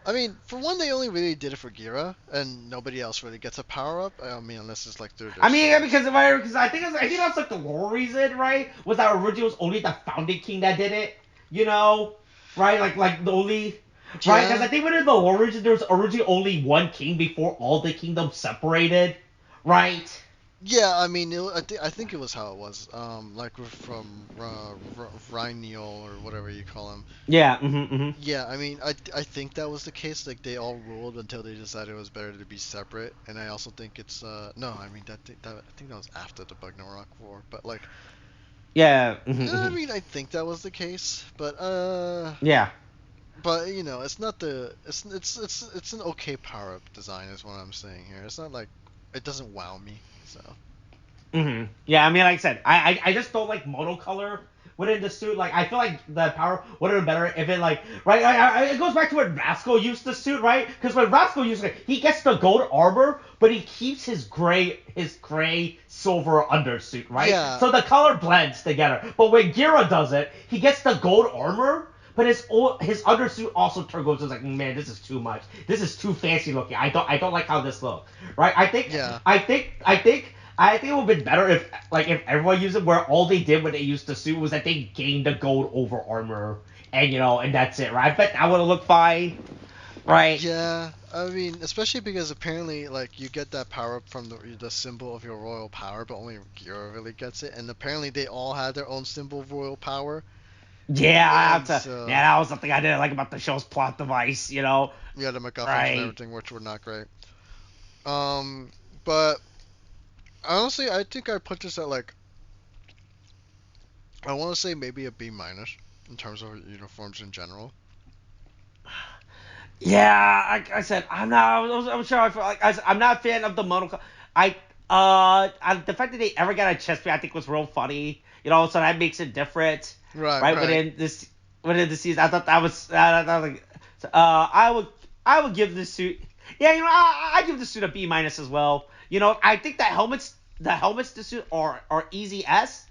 I mean, for one, they only really did it for Gira, and nobody else really gets a power up. I mean, unless it's like through their I mean, yeah, swords. because I think that's like the lore reason, right? Was that originally was only the founding king that did it, you know, right? Like the only, right? Because Yeah, I think within the lore reason there was originally only one king before all the kingdoms separated, right? yeah. I mean, I think it was how it was. Like from Rhyneal or whatever you call him. Yeah. Mm-hmm. Mm-hmm. Yeah, I mean, I think that was the case. Like they all ruled until they decided it was better to be separate. And I also think it's no, I mean I think that was after the Ragnarok War. But like, Yeah. Mm-hmm, I mm-hmm. mean, I think that was the case. Yeah. But it's not the it's an okay power up design is what I'm saying here. It's not like it doesn't wow me. So Yeah, I mean, like I said, I just don't like monocolor within the suit. Like, I feel like the power would have been better if it, like, right? It goes back to when Rascal used the suit, right? Because when Rascal used it, he gets the gold armor, but he keeps his gray silver undersuit, right? yeah, So the color blends together. But when Gira does it, he gets the gold armor. But his undersuit also goes like, man, this is too much. This is too fancy looking. I don't like how this looks, right? yeah. I think it would have been better if everyone used it where all they did when they used the suit was that they gained the gold over armor and that's it, right? I bet that would have looked fine, right? Yeah, I mean, especially because apparently, like, you get that power up from the symbol of your royal power, but only Gira really gets it. And apparently, they all had their own symbol of royal power. Yeah, And so, that was something I didn't like about the show's plot device, yeah, the MacGuffins and right? everything, which were not great. Um, but honestly, I think I put this at like, I want to say maybe a B minus in terms of uniforms in general. Yeah, like I said, I'm sure I feel like I'm not a fan of the monocle. The fact that they ever got a chest plate, I think was real funny. So that makes it different, Right, right? right. Within the season, I thought that was, I thought like, I would give this suit, yeah, I give the suit a B minus as well. I think the helmets to suit are easy S,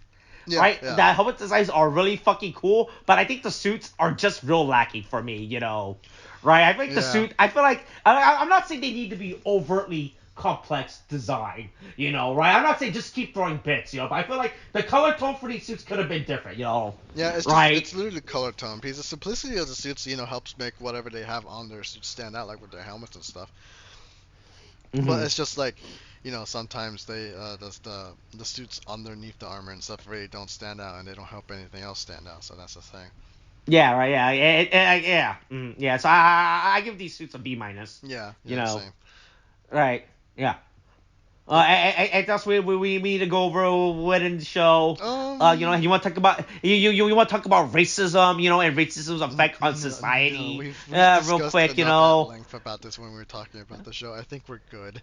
Yeah, right? yeah, The helmet designs are really fucking cool, but I think the suits are just real lacking for me, right? I think the yeah. suit. I feel like I'm not saying they need to be overtly complex design, right? I'm not saying just keep throwing bits, but I feel like the color tone for these suits could have been different, Yeah, right? it's literally the color tone because the simplicity of the suits, helps make whatever they have on their suits stand out, like with their helmets and stuff. But Hmm. it's just like, sometimes the suits underneath the armor and stuff really don't stand out, and they don't help anything else stand out. So that's the thing. Yeah, right. Yeah, yeah. Yeah. So I give these suits a B minus. Yeah, You yeah, know, same. right? Yeah. Yep. I that's we need to go over what in the show. Um, You want to talk about you want to talk about racism, and racism's effect on no, society, we've real discussed quick, enough at length about this when we were talking about the show. I think we're good.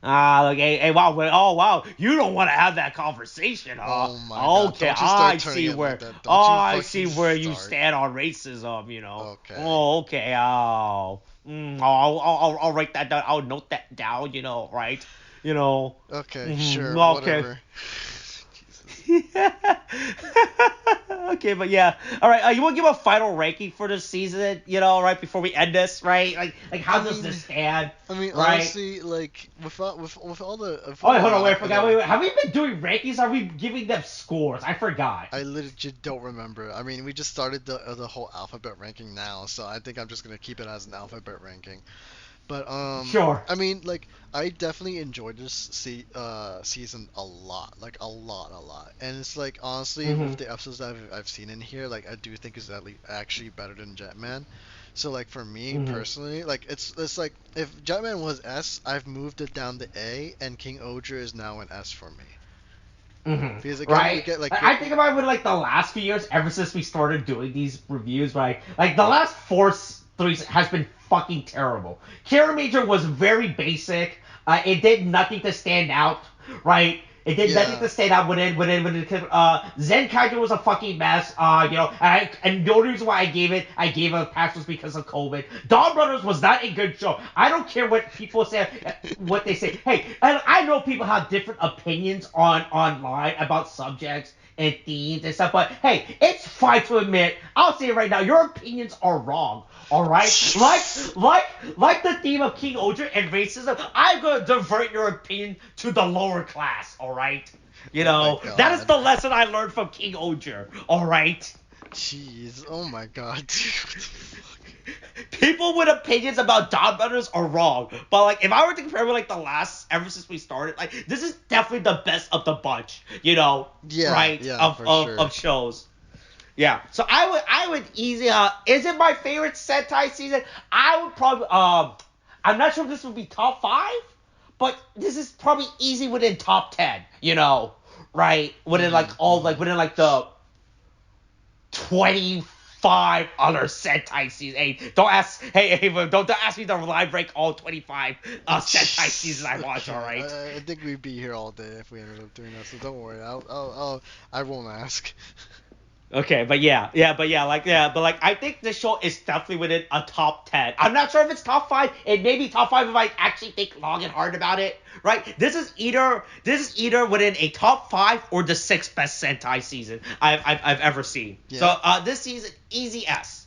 Look, hey, wow, oh wow, you don't want to have that conversation, huh? Oh my God! Okay, Don't you start turning it like that. Don't you I fucking see where you start. stand on racism, Okay. Oh, okay, I'll write that down. I'll note that down, right? You know, Okay, sure, okay. whatever. Jesus. Okay, Okay, but yeah. All right, you want to give a final ranking for this season, right before we end this, right? Like how does this stand, I mean, right? honestly, like with all the. Oh, wait, hold on, wait, I forgot. Wait. Have we been doing rankings? Are we giving them scores? I forgot. I legit don't remember. I mean, we just started the whole alphabet ranking now, so I think I'm just gonna keep it as an alphabet ranking. But Sure. I mean, like, I definitely enjoyed this season a lot, like a lot. And it's like honestly, with the episodes that I've seen in here, like I do think it's at least actually better than Jetman. So like for me personally, like it's like if Jetman was S, I've moved it down to A, and King-Ohger is now an S for me. Because again, Right? we get like I think about it with like the last few years, ever since we started doing these reviews, right? Like the last three has been fucking terrible. Kira Major was very basic. It did nothing to stand out, right? It did nothing to stand out within Zen Kaiser was a fucking mess. And the only reason why I gave it a pass was because of COVID. Dawn Brothers was not a good show. I don't care what people say, what they say. Hey, and I know people have different opinions online about subjects and themes and stuff, but hey, it's fine to admit. I'll say it right now, your opinions are wrong. All right, like the theme of King-Ohger and racism, I'm gonna divert your opinion to the lower class. All right, that is the lesson I learned from King-Ohger. All right. Jeez, oh my god, dude, what the fuck? People with opinions about Dawn Brothers are wrong, but like if I were to compare with like the last ever since we started, like this is definitely the best of the bunch. Of shows. Yeah, so I would easily. Is it my favorite Sentai season? I would probably. I'm not sure if this would be top 5, but this is probably easy within top 10. Right? Within within like the 25 other Sentai seasons. Hey, don't ask. Hey, don't ask me to live rank all 25 Sentai seasons I watch. All right. I think we'd be here all day if we ended up doing that. So don't worry. I won't ask. Okay, but I think this show is definitely within a top 10. I'm not sure if it's top 5. It may be top 5 if I actually think long and hard about it. Right? This is either within a top 5 or the 6th best Sentai season I've ever seen. Yeah. So this season, easy S.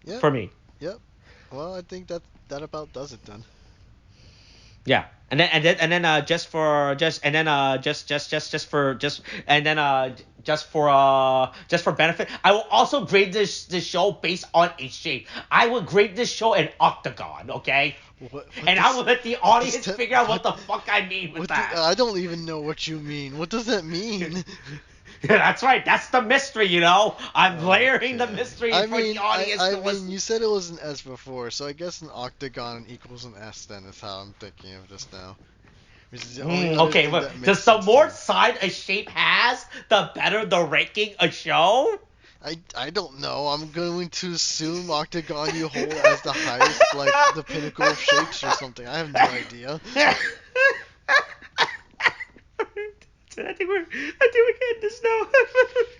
Yep. For me. Yep. Well, I think that about does it then. Yeah, and then just for benefit, I will also grade this show based on a shape. I will grade this show an octagon, okay? I will let the audience figure out what the fuck I mean with that. I don't even know what you mean. What does that mean? Yeah, that's right. That's the mystery, I'm layering the mystery for the audience to listen. You said it was an S before, so I guess an octagon equals an S then is how I'm thinking of this now. Which is the only okay, but just the more side a shape has, the better the ranking a show? I don't know. I'm going to assume octagon you hold as the highest, like the pinnacle of shapes or something. I have no idea. I think we're getting this now. I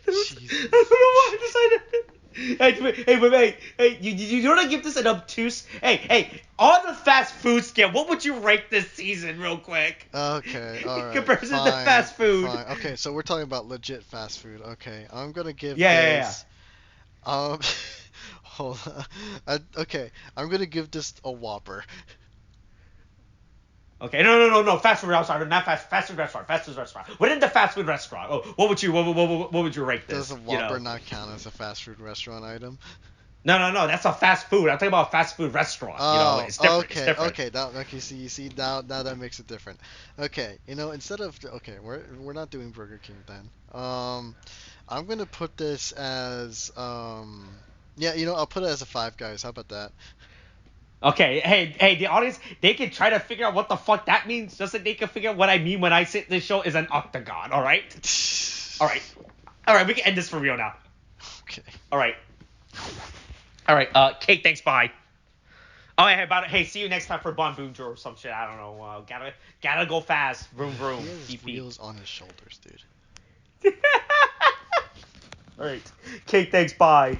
don't know why I decided. Hey, you want to give this an obtuse? Hey, on the fast food scale, what would you rank this season, real quick? Okay, all right. Comparison to fast food. Fine. Okay, so we're talking about legit fast food. Okay, I'm gonna give this. Hold on. Okay, I'm gonna give this a Whopper. Okay, no, fast food restaurant, not fast food restaurant. Within the fast food restaurant, what would you rate this? Does a Whopper not count as a fast food restaurant item? No, that's a fast food. I'm talking about a fast food restaurant. It's different. Okay, it's different. Okay. You see now that makes it different. Okay, instead of we're not doing Burger King then. I'm gonna put this as I'll put it as a Five Guys. How about that? Okay, hey, the audience, they can try to figure out what the fuck that means, just so they can figure out what I mean when I say this show is an octagon, alright? Alright, we can end this for real now. Okay. Alright, Kate, thanks, bye. Oh, hey, see you next time for Bon Boonjo or some shit, I don't know, gotta go fast, vroom vroom. He has wheels on his shoulders, dude. Alright, Kate, thanks, bye.